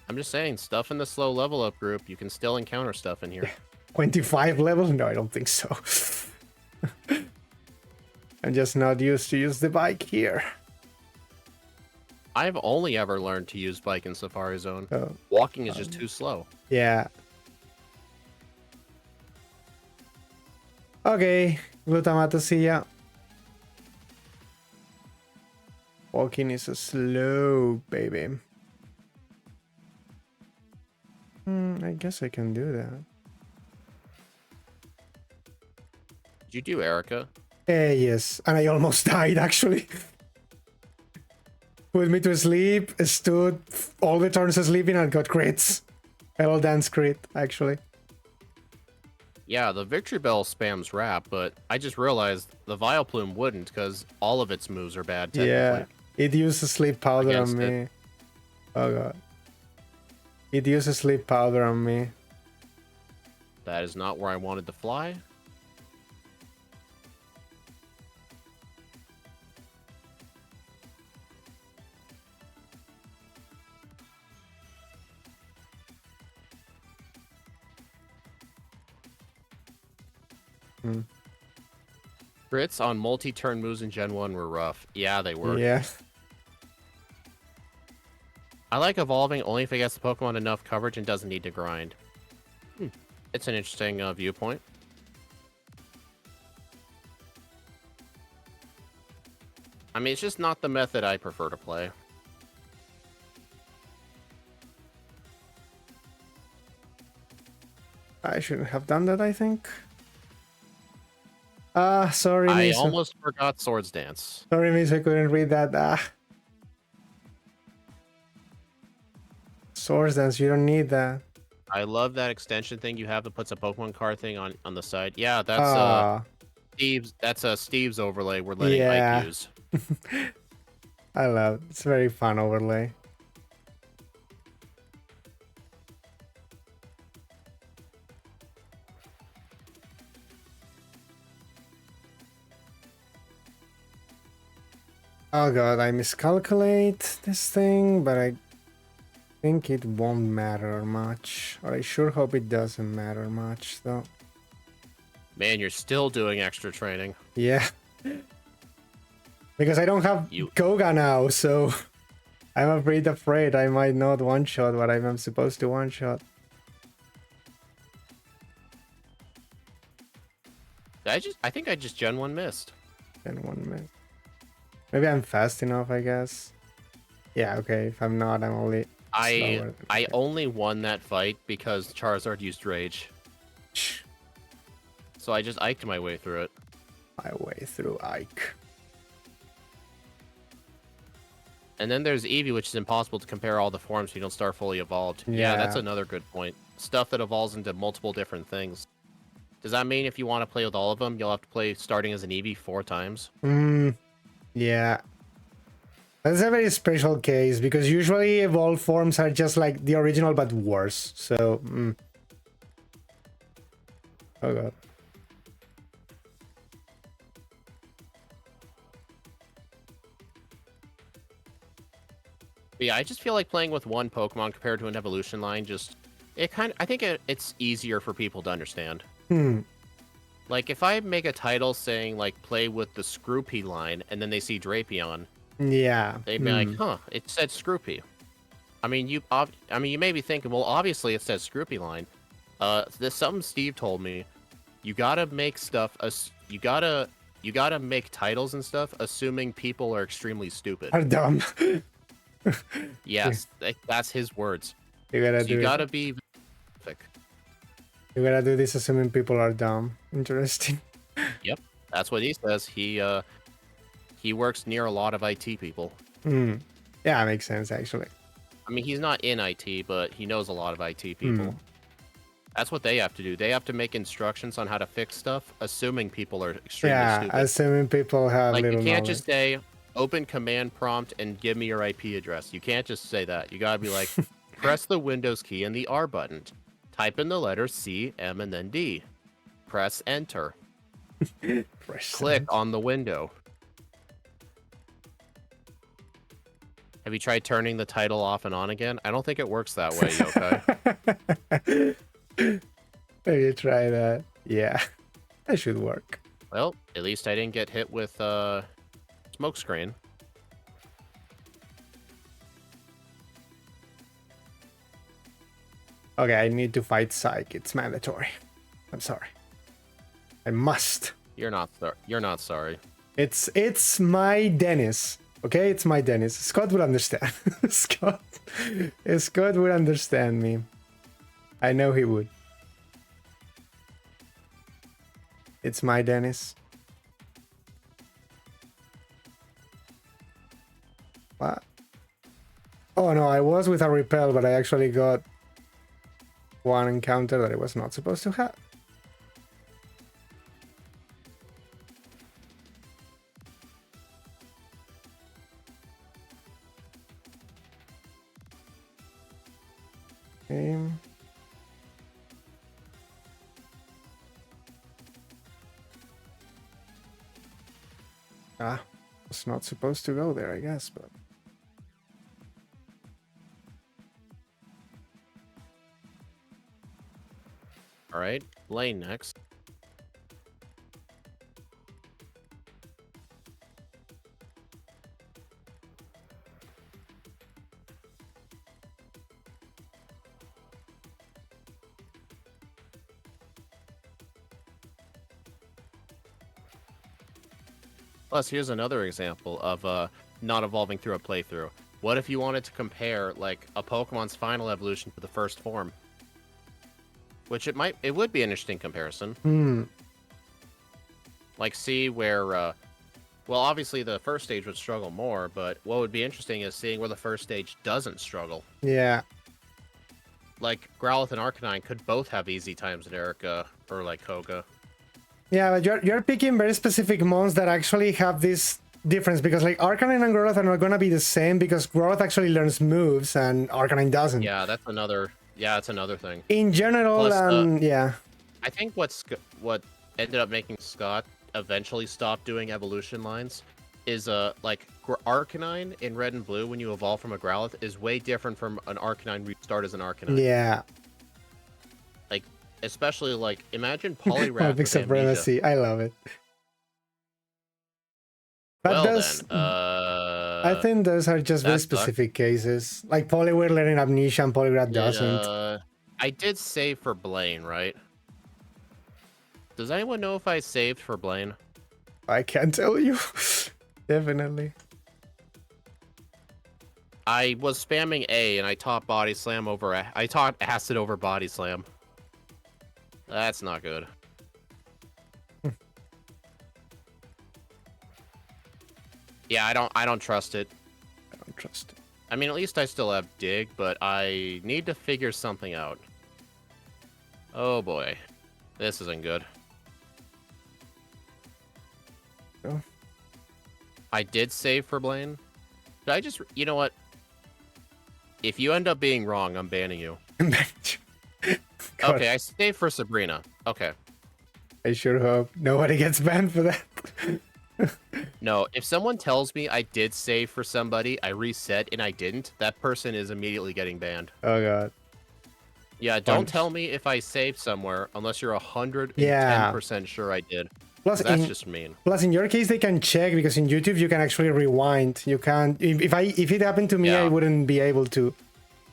I'm just saying, stuff in the slow level up group, you can still encounter stuff in here. 25 levels? No, I don't think so. I'm just not used to use the bike here. I've only ever learned to use bike in Safari Zone. Oh, Walking is just too slow. Yeah. Okay, Glutamato, see ya. Walking is a slow, baby. I guess I can do that. Did you do Erica? Yes, and I almost died, actually. Put me to sleep, stood all the turns sleeping and got crits. Hello dance crit, actually. Yeah, the Victory Bell spams Wrap, but I just realized the Vileplume wouldn't because all of its moves are bad, technically. Yeah, it used sleep powder on me. Oh god. It used sleep powder on me. That is not where I wanted to fly. Crits on multi-turn moves in Gen 1 were rough. Yeah, they were. Yeah. I like evolving only if it gets the Pokemon enough coverage and doesn't need to grind. It's an interesting viewpoint. I mean, it's just not the method I prefer to play. I shouldn't have done that, I think. Sorry, I Miss. almost forgot Swords Dance. Sorry, Miss, I couldn't read that. Swords Dance, you don't need that. I love that extension thing you have that puts a Pokemon card thing on the side. Yeah, that's Steve's. That's a Steve's overlay we're letting Ike use. I love it. It's a very fun overlay. Oh god, I miscalculate this thing, but I think it won't matter much. Or I sure hope it doesn't matter much, though. Man, you're still doing extra training. Yeah. Because I don't have Koga now, so I'm a bit afraid I might not one-shot what I'm supposed to one-shot. I think I just Gen 1 missed. Gen 1 missed. Maybe I'm fast enough, I guess. Yeah, okay. If I'm not, I'm only slower. I only won that fight because Charizard used Rage. So I just iked my way through it. My way through Ike. And then there's Eevee, which is impossible to compare all the forms so you don't start fully evolved. Yeah, that's another good point. Stuff that evolves into multiple different things. Does that mean if you want to play with all of them, you'll have to play starting as an Eevee 4 times? Yeah. That's a very special case, because usually evolved forms are just like the original but worse. So, oh god. But yeah, I just feel like playing with one Pokemon compared to an evolution line I think it's easier for people to understand. Like, if I make a title saying, like, play with the Scroopy line, and then they see Drapion, yeah, they'd be like, huh, it said Scroopy. I mean, you may be thinking, well, obviously it says Scroopy line. This something Steve told me. You gotta make stuff, you gotta make titles and stuff assuming people are extremely stupid. Are dumb. Yes, that's his words. You gotta be specific. You gotta do this assuming people are dumb. Interesting. Yep, that's what he says. He works near a lot of IT people. Yeah, it makes sense, actually. I mean, he's not in IT, but he knows a lot of IT people. That's what they have to do. They have to make instructions on how to fix stuff, assuming people are extremely stupid. Yeah, assuming people have like, little you can't knowledge. just say, open command prompt and give me your IP address. You can't just say that. You gotta be like, press the Windows key and the R button. Type in the letters C, M, and then D. Press enter. Click on the window. Have you tried turning the title off and on again? I don't think it works that way, Yokai. Maybe try that. Yeah, that should work. Well, at least I didn't get hit with smokescreen. Okay, I need to fight Psych. It's mandatory. I'm sorry. I must. You're not sorry. It's my Dennis. Okay, it's my Dennis. Scott will understand. Scott would understand me. I know he would. It's my Dennis. What? Oh no, I was with a repel, but I actually got one encounter that I was not supposed to have. Okay. Was not supposed to go there, I guess, but... Alright, Blaine next. Plus, here's another example of not evolving through a playthrough. What if you wanted to compare, like, a Pokemon's final evolution to the first form? Which it would be an interesting comparison. Like, see where, well, obviously the first stage would struggle more, but what would be interesting is seeing where the first stage doesn't struggle. Yeah. Like, Growlithe and Arcanine could both have easy times at Erica, or, like, Koga. Yeah, but you're picking very specific mons that actually have this difference, because like Arcanine and Growlithe are not gonna be the same, because Growlithe actually learns moves and Arcanine doesn't. Yeah, that's another thing. In general, plus, yeah. I think what ended up making Scott eventually stop doing evolution lines is like Arcanine in Red and Blue when you evolve from a Growlithe is way different from an Arcanine when you start as an Arcanine. Yeah. Like, especially, like, imagine Poliwrath with supremacy. I love it. But I think those are just very specific cases. Like Poliwhirl learning Amnesia and Poliwrath doesn't. I did save for Blaine, right? Does anyone know if I saved for Blaine? I can't tell you. Definitely. I was spamming A and I taught body slam over. I taught acid over body slam. That's not good. Yeah, I don't trust it. I don't trust it. I mean, at least I still have dig, but I need to figure something out. Oh boy, this isn't good. Oh. I did save for Blaine. Did I just? You know what? If you end up being wrong, I'm banning you. Okay, I saved for Sabrina. Okay. I sure hope nobody gets banned for that. No, if someone tells me I did save for somebody, I reset, and I didn't, that person is immediately getting banned. Oh god. Yeah, don't tell me if I saved somewhere unless you're 110% sure I did. Plus, that's just mean. Plus, in your case, they can check because in YouTube you can actually rewind. You can't. If it happened to me, I wouldn't be able to.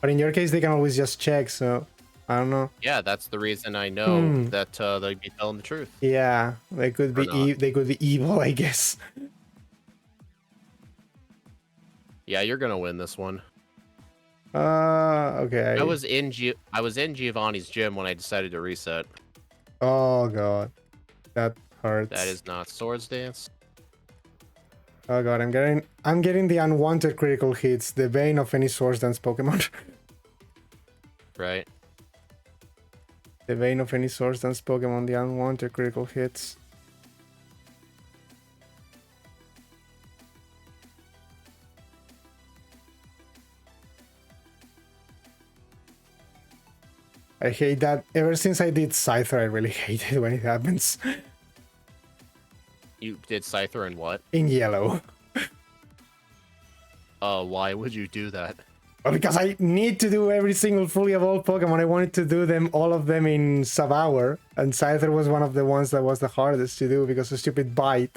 But in your case, they can always just check. So I don't know. Yeah, that's the reason I know that they'd be telling the truth. Yeah, they could be. They could be evil, I guess. Yeah, you're gonna win this one. Okay. I was in Giovanni's gym when I decided to reset. Oh god, that hurts. That is not Swords Dance. Oh god, I'm getting the unwanted critical hits, the bane of any Swords Dance Pokemon. Right. The bane of any Swords Dance Pokemon, the unwanted critical hits. I hate that. Ever since I did Scyther, I really hate it when it happens. You did Scyther in what? In yellow. Why would you do that? Well, because I need to do every single fully evolved Pokemon. I wanted to do them, all of them in sub-hour. And Scyther was one of the ones that was the hardest to do because of stupid bite.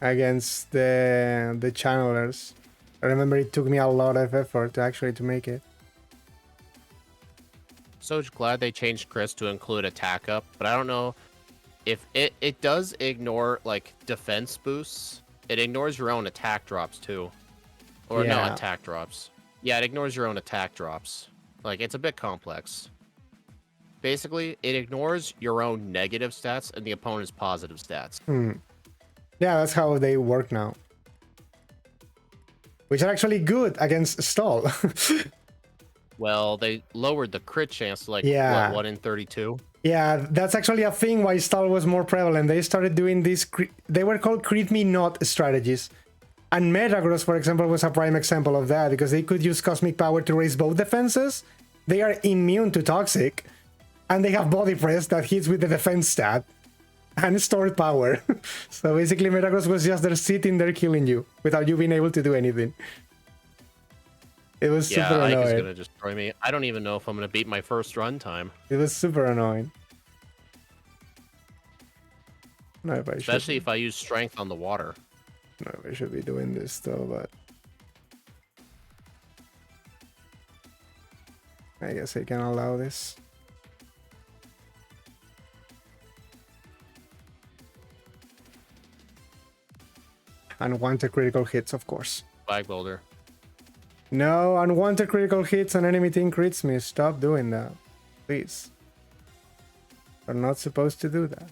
Against the channelers. I remember it took me a lot of effort to make it. So glad they changed Chris to include attack up, but I don't know if it does ignore like defense boosts. It ignores your own attack drops too. Or no, attack drops. Yeah, it ignores your own attack drops. Like, it's a bit complex. Basically, it ignores your own negative stats and the opponent's positive stats. Yeah, that's how they work now. Which are actually good against Stall. Well, they lowered the crit chance to like, what, 1 in 32? Yeah, that's actually a thing why Stall was more prevalent. They started doing these, they were called crit me not strategies. And Metagross, for example, was a prime example of that, because they could use Cosmic Power to raise both defenses. They are immune to Toxic, and they have Body Press that hits with the defense stat, and stored power. So basically Metagross was just there sitting there killing you, without you being able to do anything. It was super annoying. Ike is gonna destroy me. I don't even know if I'm gonna beat my first run time. It was super annoying. No, Especially if I use strength on the water. No, we should be doing this though, but I guess I can allow this. Unwanted critical hits, of course. Flag boulder. No, unwanted critical hits and enemy team crits me. Stop doing that. Please. We're not supposed to do that.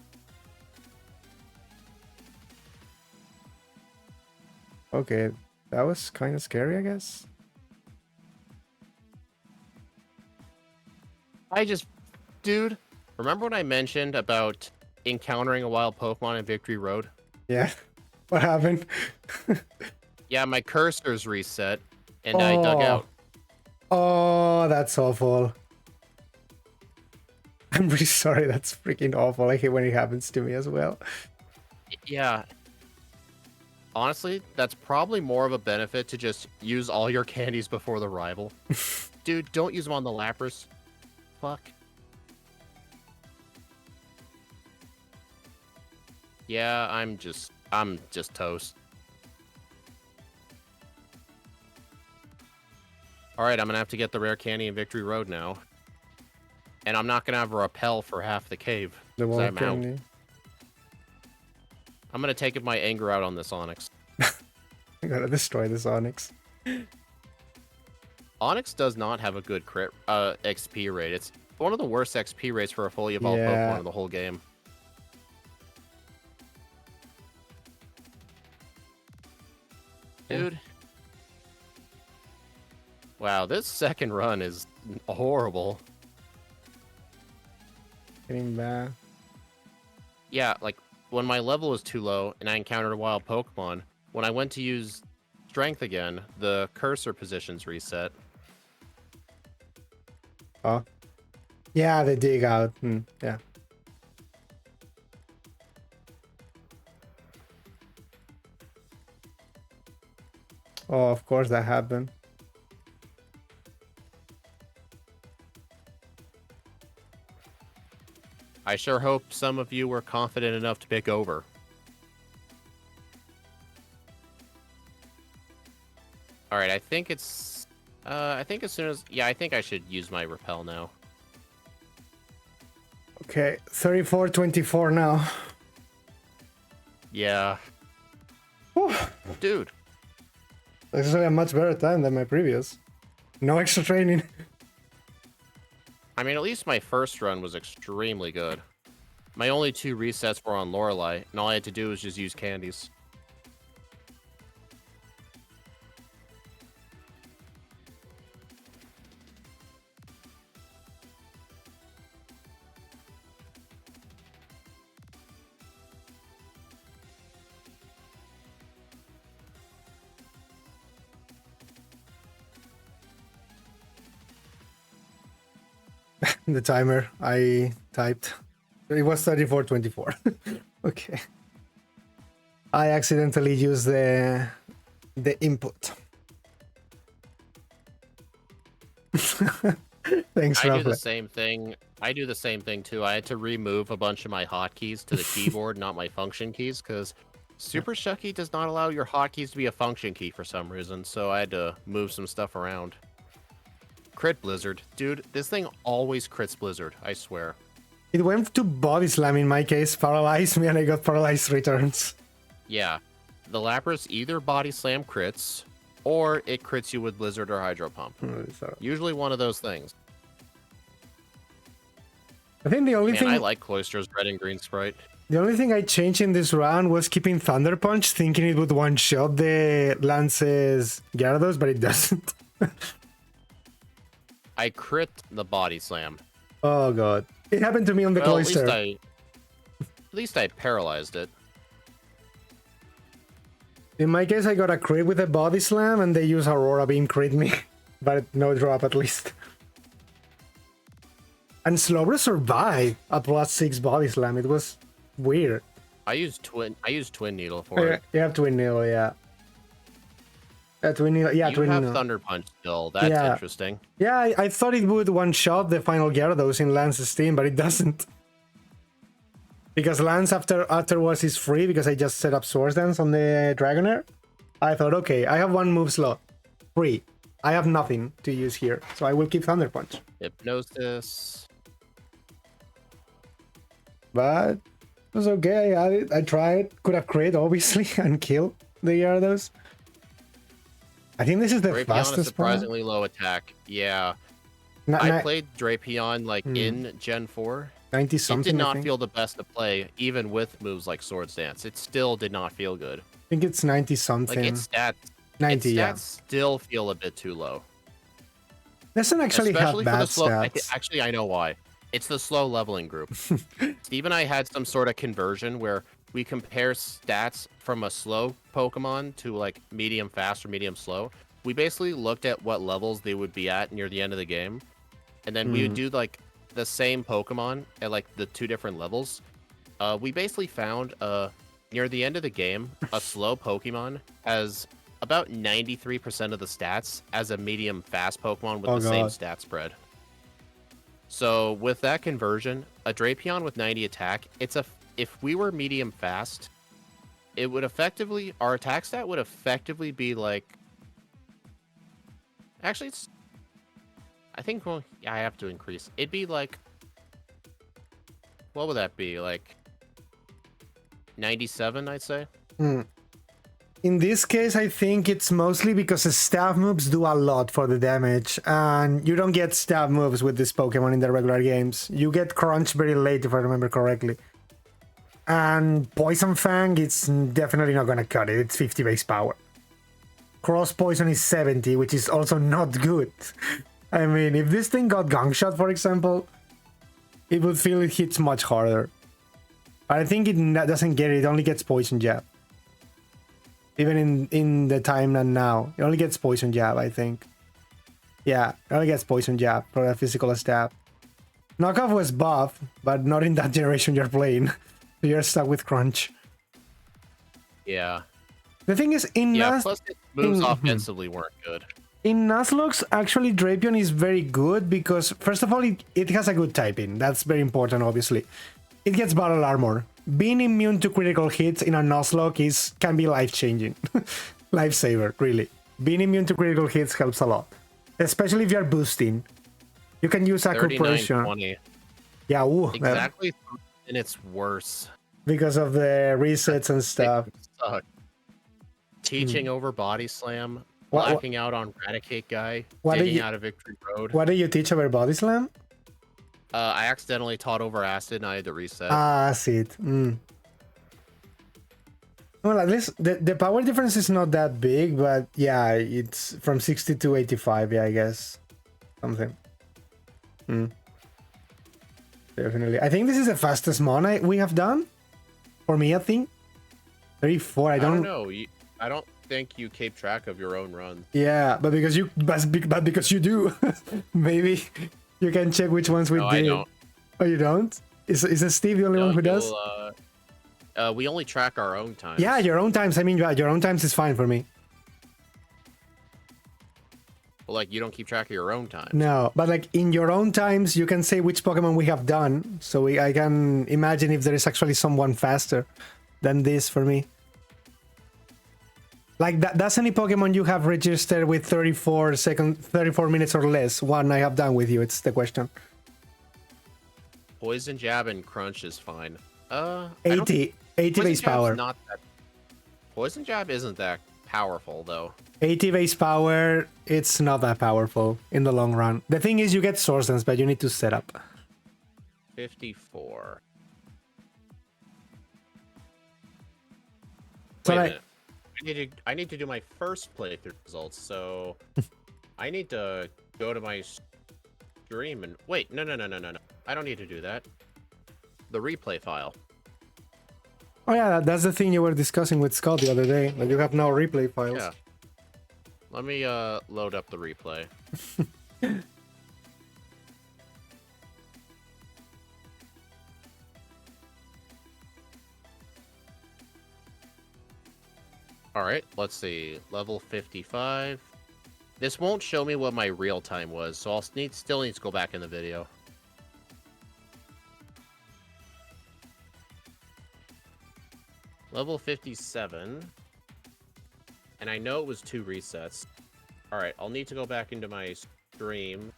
Okay, that was kind of scary, I guess. Dude, remember when I mentioned about encountering a wild Pokemon in Victory Road? Yeah. What happened? Yeah, my cursor's reset, and I dug out. Oh, that's awful. I'm really sorry. That's freaking awful. I hate when it happens to me as well. Yeah. Honestly, that's probably more of a benefit to just use all your candies before the rival. Dude, don't use them on the Lapras. Fuck. Yeah, I'm just toast. Alright, I'm gonna have to get the rare candy in Victory Road now. And I'm not gonna have a repel for half the cave. The 'Cause I'm out. volcano. I'm gonna take my anger out on this Onyx. I gotta destroy this Onyx. Onyx does not have a good crit XP rate. It's one of the worst XP rates for a fully evolved Pokemon in the whole game. Dude. Wow, this second run is horrible. Getting bad. Yeah, like, when my level was too low and I encountered a wild Pokemon, when I went to use Strength again, the cursor positions reset. Oh. Yeah, they dig out. Yeah. Oh, of course that happened. I sure hope some of you were confident enough to pick over. Alright, I think it's... I think as soon as... Yeah, I think I should use my repel now. Okay, 34-24 now. Yeah. Whew. Dude. This is a much better time than my previous. No extra training. I mean, at least my first run was extremely good. My only 2 resets were on Lorelei, and all I had to do was just use candies. The timer I typed. It was 34-24. Okay. I accidentally used the input. Thanks, I do Rafa. the same thing. I do the same thing too. I had to remove a bunch of my hotkeys to the keyboard, not my function keys, because Super Shucky does not allow your hotkeys to be a function key for some reason, so I had to move some stuff around. Crit Blizzard. Dude, this thing always crits Blizzard, I swear. It went to Body Slam in my case, paralyzed me, and I got paralyzed returns. Yeah. The Lapras either Body Slam crits, or it crits you with Blizzard or Hydro Pump. Usually one of those things. I think the only thing I like Cloyster's red and green sprite. The only thing I changed in this round was keeping Thunder Punch, thinking it would one-shot the Lance's Gyarados, but it doesn't. I crit the Body Slam. Oh god. It happened to me on the Cloyster. At least I paralyzed it. In my case, I got a crit with a Body Slam, and they use Aurora Beam crit me. But no drop, at least. And Slowbro survived a +6 Body Slam. It was weird. I used Twin Needle for it. You have Twin Needle, yeah. Twin Needle, yeah, Twin Needle. You have Thunder Punch still. That's interesting. Yeah, I thought it would one-shot the final Gyarados in Lance's team, but it doesn't. Because Lance afterwards is free because I just set up Swords Dance on the Dragonair. I thought, okay, I have one move slot. Free. I have nothing to use here, so I will keep Thunder Punch. Hypnosis. But it was okay, I had it. I tried. Could have crit, obviously, and kill the Gyarados. I think this is the Drapion fastest is surprisingly low attack. Yeah. I played Drapion like in Gen 4. 90 something. It did not feel the best to play, even with moves like Swords Dance. It still did not feel good. I think it's 90 something. Like its stats, 90, its stats still feel a bit too low. Doesn't actually Especially have bad for the slow, stats. Actually, I know why. It's the slow leveling group. Steve and I had some sort of conversion where we compare stats from a slow Pokemon to like medium fast or medium slow. We basically looked at what levels they would be at near the end of the game. And then we would do like the same Pokemon at like the 2 different levels. We basically found near the end of the game, a slow Pokemon has about 93% of the stats as a medium fast Pokemon with the same stat spread. So with that conversion, a Drapion with 90 attack, if we were medium fast, it would effectively, our attack stat would effectively be like, actually I think, well, yeah, I have to increase. It'd be like what would that be? Like 97, I'd say. Hmm. In this case, I think it's mostly because the stab moves do a lot for the damage, and you don't get stab moves with this Pokemon in the regular games. You get Crunch very late, if I remember correctly. And Poison Fang, it's definitely not gonna cut it. It's 50 base power. Cross Poison is 70, which is also not good. I mean, if this thing got Gong Shot, for example, it would feel it hits much harder. But I think it doesn't get it. It only gets Poison Jab. Even in the time and now, it only gets Poison Jab, I think. Yeah, it only gets Poison Jab for a physical stab. Knockoff was buff, but not in that generation you're playing. You're stuck with Crunch. Yeah. The thing is, in plus its moves offensively weren't good. In Nuzlocke, actually, Drapion is very good because, first of all, it has a good typing. That's very important, obviously. It gets Battle Armor. Being immune to critical hits in a Nuzlocke can be life-changing. Lifesaver, really. Being immune to critical hits helps a lot. Especially if you're boosting. You can use Acupressure. 20. Yeah, ooh. Exactly, and it's worse. Because of the resets and stuff. Teaching over Body Slam, blacking out on Raticate Guy, digging out of Victory Road. What did you teach over Body Slam? I accidentally taught over Acid and I had to reset. Acid. Well, at least the power difference is not that big, but yeah, it's from 60 to 85, yeah, I guess. Something. Definitely. I think this is the fastest mon we have done. For me, I think. 34, I don't know. I don't think you keep track of your own runs. Yeah, but because you do. Maybe you can check which ones we did. I don't. Oh, you don't? Is Steve the only one who does? We only track our own times. Yeah, your own times. I mean, your own times is fine for me. Well, like, you don't keep track of your own time. No, but like in your own times, you can say which Pokemon we have done. So I can imagine if there is actually someone faster than this for me. Like, that's any Pokemon you have registered with 34 minutes or less. One I have done with you, it's the question. Poison Jab and Crunch is fine. 80 base power. Poison Jab isn't that powerful, though. 80 base power, it's not that powerful in the long run. The thing is, you get Swords Dance, but you need to set up. 54. So wait a minute. I need to do my first playthrough results, so I need to go to my stream and wait. No. I don't need to do that. The replay file. Oh yeah, that's the thing you were discussing with Scott the other day. That you have no replay files. Yeah. Let me load up the replay. All right, let's see. Level 55. This won't show me what my real time was, so I'll still need to go back in the video. Level 57. And I know it was 2 resets. All right, I'll need to go back into my stream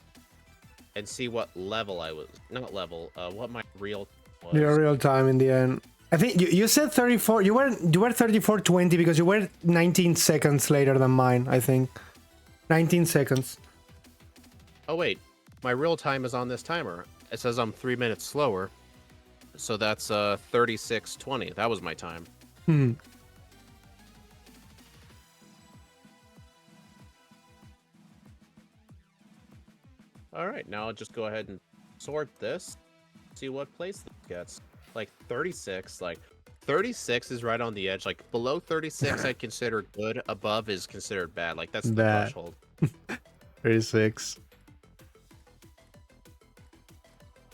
and see what level I was. Not level, what my real was. Your real time in the end. I think you said 34. You were 34.20 because you were 19 seconds later than mine, I think. 19 seconds. Oh wait, my real time is on this timer. It says I'm 3 minutes slower. So that's 36.20. That was my time. All right, now I'll just go ahead and sort this. See what place this gets. Like 36, like 36 is right on the edge. Like below 36 I'd consider good, above is considered bad. Like that's the threshold. 36.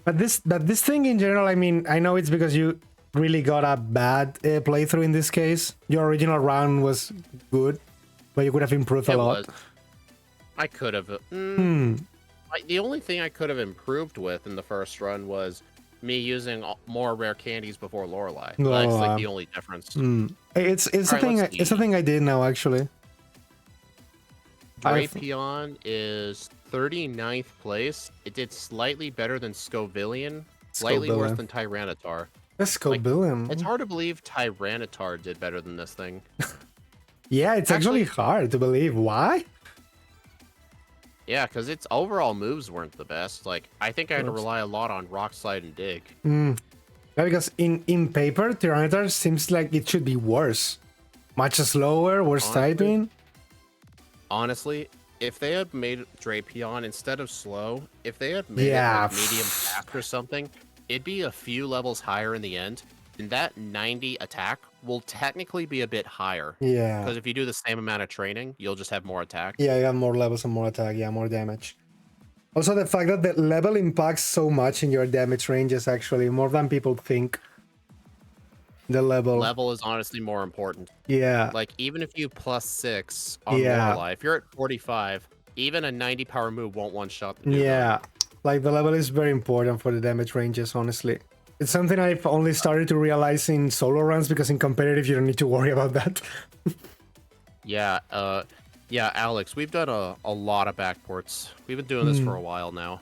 But this thing in general, I mean, I know it's because you really got a bad playthrough in this case. Your original round was good, but you could have improved a lot. I could have. The only thing I could have improved with in the first run was me using more rare candies before Lorelei. That's like the only difference. It's the thing I did now, actually. Drapion is 39th place. It did slightly better than Scovillian. slightly worse than Tyranitar. Let's go Like, Billion. It's hard to believe Tyranitar did better than this thing. Yeah, it's actually hard to believe. Why? Yeah, because its overall moves weren't the best. Like, I think I had to rely a lot on Rock Slide and Dig. Yeah, because in paper, Tyranitar seems like it should be worse. Much slower, worse typing. Honestly, if they had made Drapion instead of slow, if they had made it like medium fast or something, it'd be a few levels higher in the end. And that 90 attack will technically be a bit higher. Yeah. Because if you do the same amount of training, you'll just have more attack. Yeah, you have more levels and more attack. Yeah, more damage. Also, the fact that the level impacts so much in your damage ranges, actually, more than people think. The level. Level is honestly more important. Yeah. Like, even if you +6 on Lorelei, if you're at 45, even a 90 power move won't one-shot the new guy. Like, the level is very important for the damage ranges, honestly. It's something I've only started to realize in solo runs, because in competitive, you don't need to worry about that. Yeah, Alex, we've done a lot of backports. We've been doing this for a while now.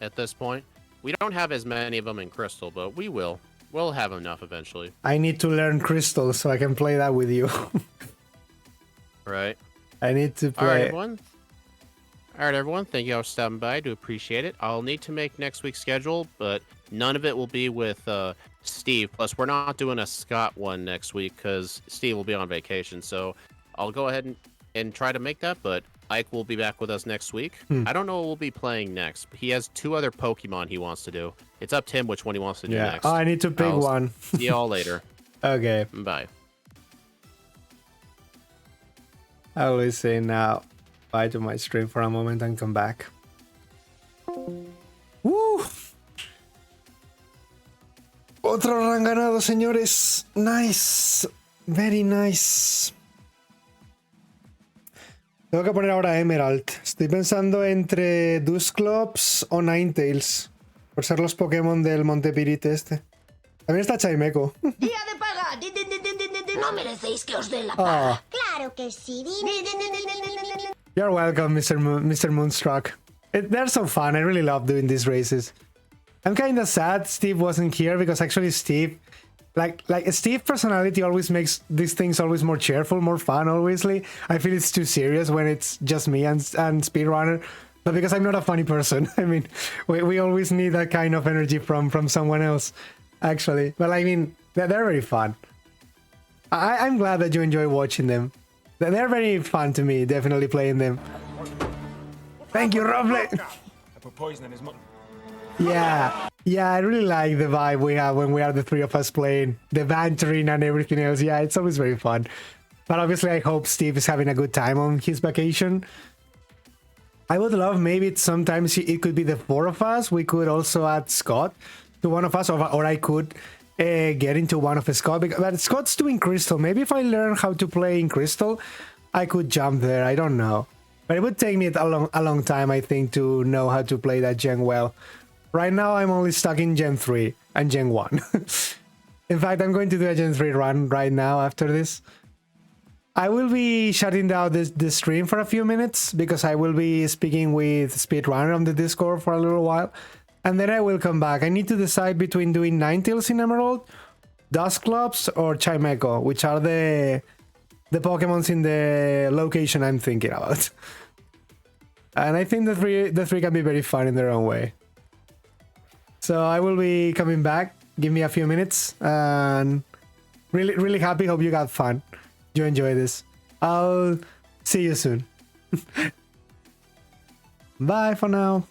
At this point, we don't have as many of them in Crystal, but we will. We'll have enough eventually. I need to learn Crystal so I can play that with you. Right. I need to play. All right, everyone. Thank you all for stopping by. I do appreciate it. I'll need to make next week's schedule, but none of it will be with Steve. Plus, we're not doing a Scott one next week because Steve will be on vacation. So I'll go ahead and try to make that, but Ike will be back with us next week. I don't know what we'll be playing next. He has 2 other Pokemon he wants to do. It's up to him which one he wants to do next. Oh, I need to pick one. See y'all later. Okay. Bye. I always say now bye to my stream for a moment and come back. ¡Woo! Otro run ganado, señores. Nice. Very nice. Tengo que poner ahora Emerald. Estoy pensando entre Dusclops o Ninetales. Por ser los Pokémon del Montepirite este. También está Chimeco. ¡Día de paga! No merecéis que os dé la paga. Claro que sí. You're welcome, Mr. Moonstruck. They're so fun. I really love doing these races. I'm kind of sad Steve wasn't here, because actually Steve, like Steve's personality always makes these things always more cheerful, more fun. Obviously, I feel it's too serious when it's just me and Speedrunner. But because I'm not a funny person, I mean, we always need that kind of energy from someone else, actually. But I mean, they're very fun. I'm glad that you enjoy watching them. They're very fun to me, definitely playing them. Thank you, Roble! I put poison in his mouth. Yeah, I really like the vibe we have when we are the 3 of us playing. The bantering and everything else. Yeah, it's always very fun. But obviously, I hope Steve is having a good time on his vacation. I would love maybe sometimes it could be the 4 of us. We could also add Scott to one of us, or I could get into one of Scott. But Scott's doing Crystal. Maybe if I learn how to play in Crystal, I could jump there. I don't know. But it would take me a long time, I think, to know how to play that gen well. Right now, I'm only stuck in Gen 3 and Gen 1. In fact, I'm going to do a Gen 3 run right now after this. I will be shutting down the stream for a few minutes, because I will be speaking with Speedrunner on the Discord for a little while. And then I will come back. I need to decide between doing Ninetales in Emerald, Dusclops, or Chimeco, which are the Pokemons in the location I'm thinking about. And I think the three can be very fun in their own way. So I will be coming back. Give me a few minutes. And really happy. Hope you got fun. You enjoy this. I'll see you soon. Bye for now.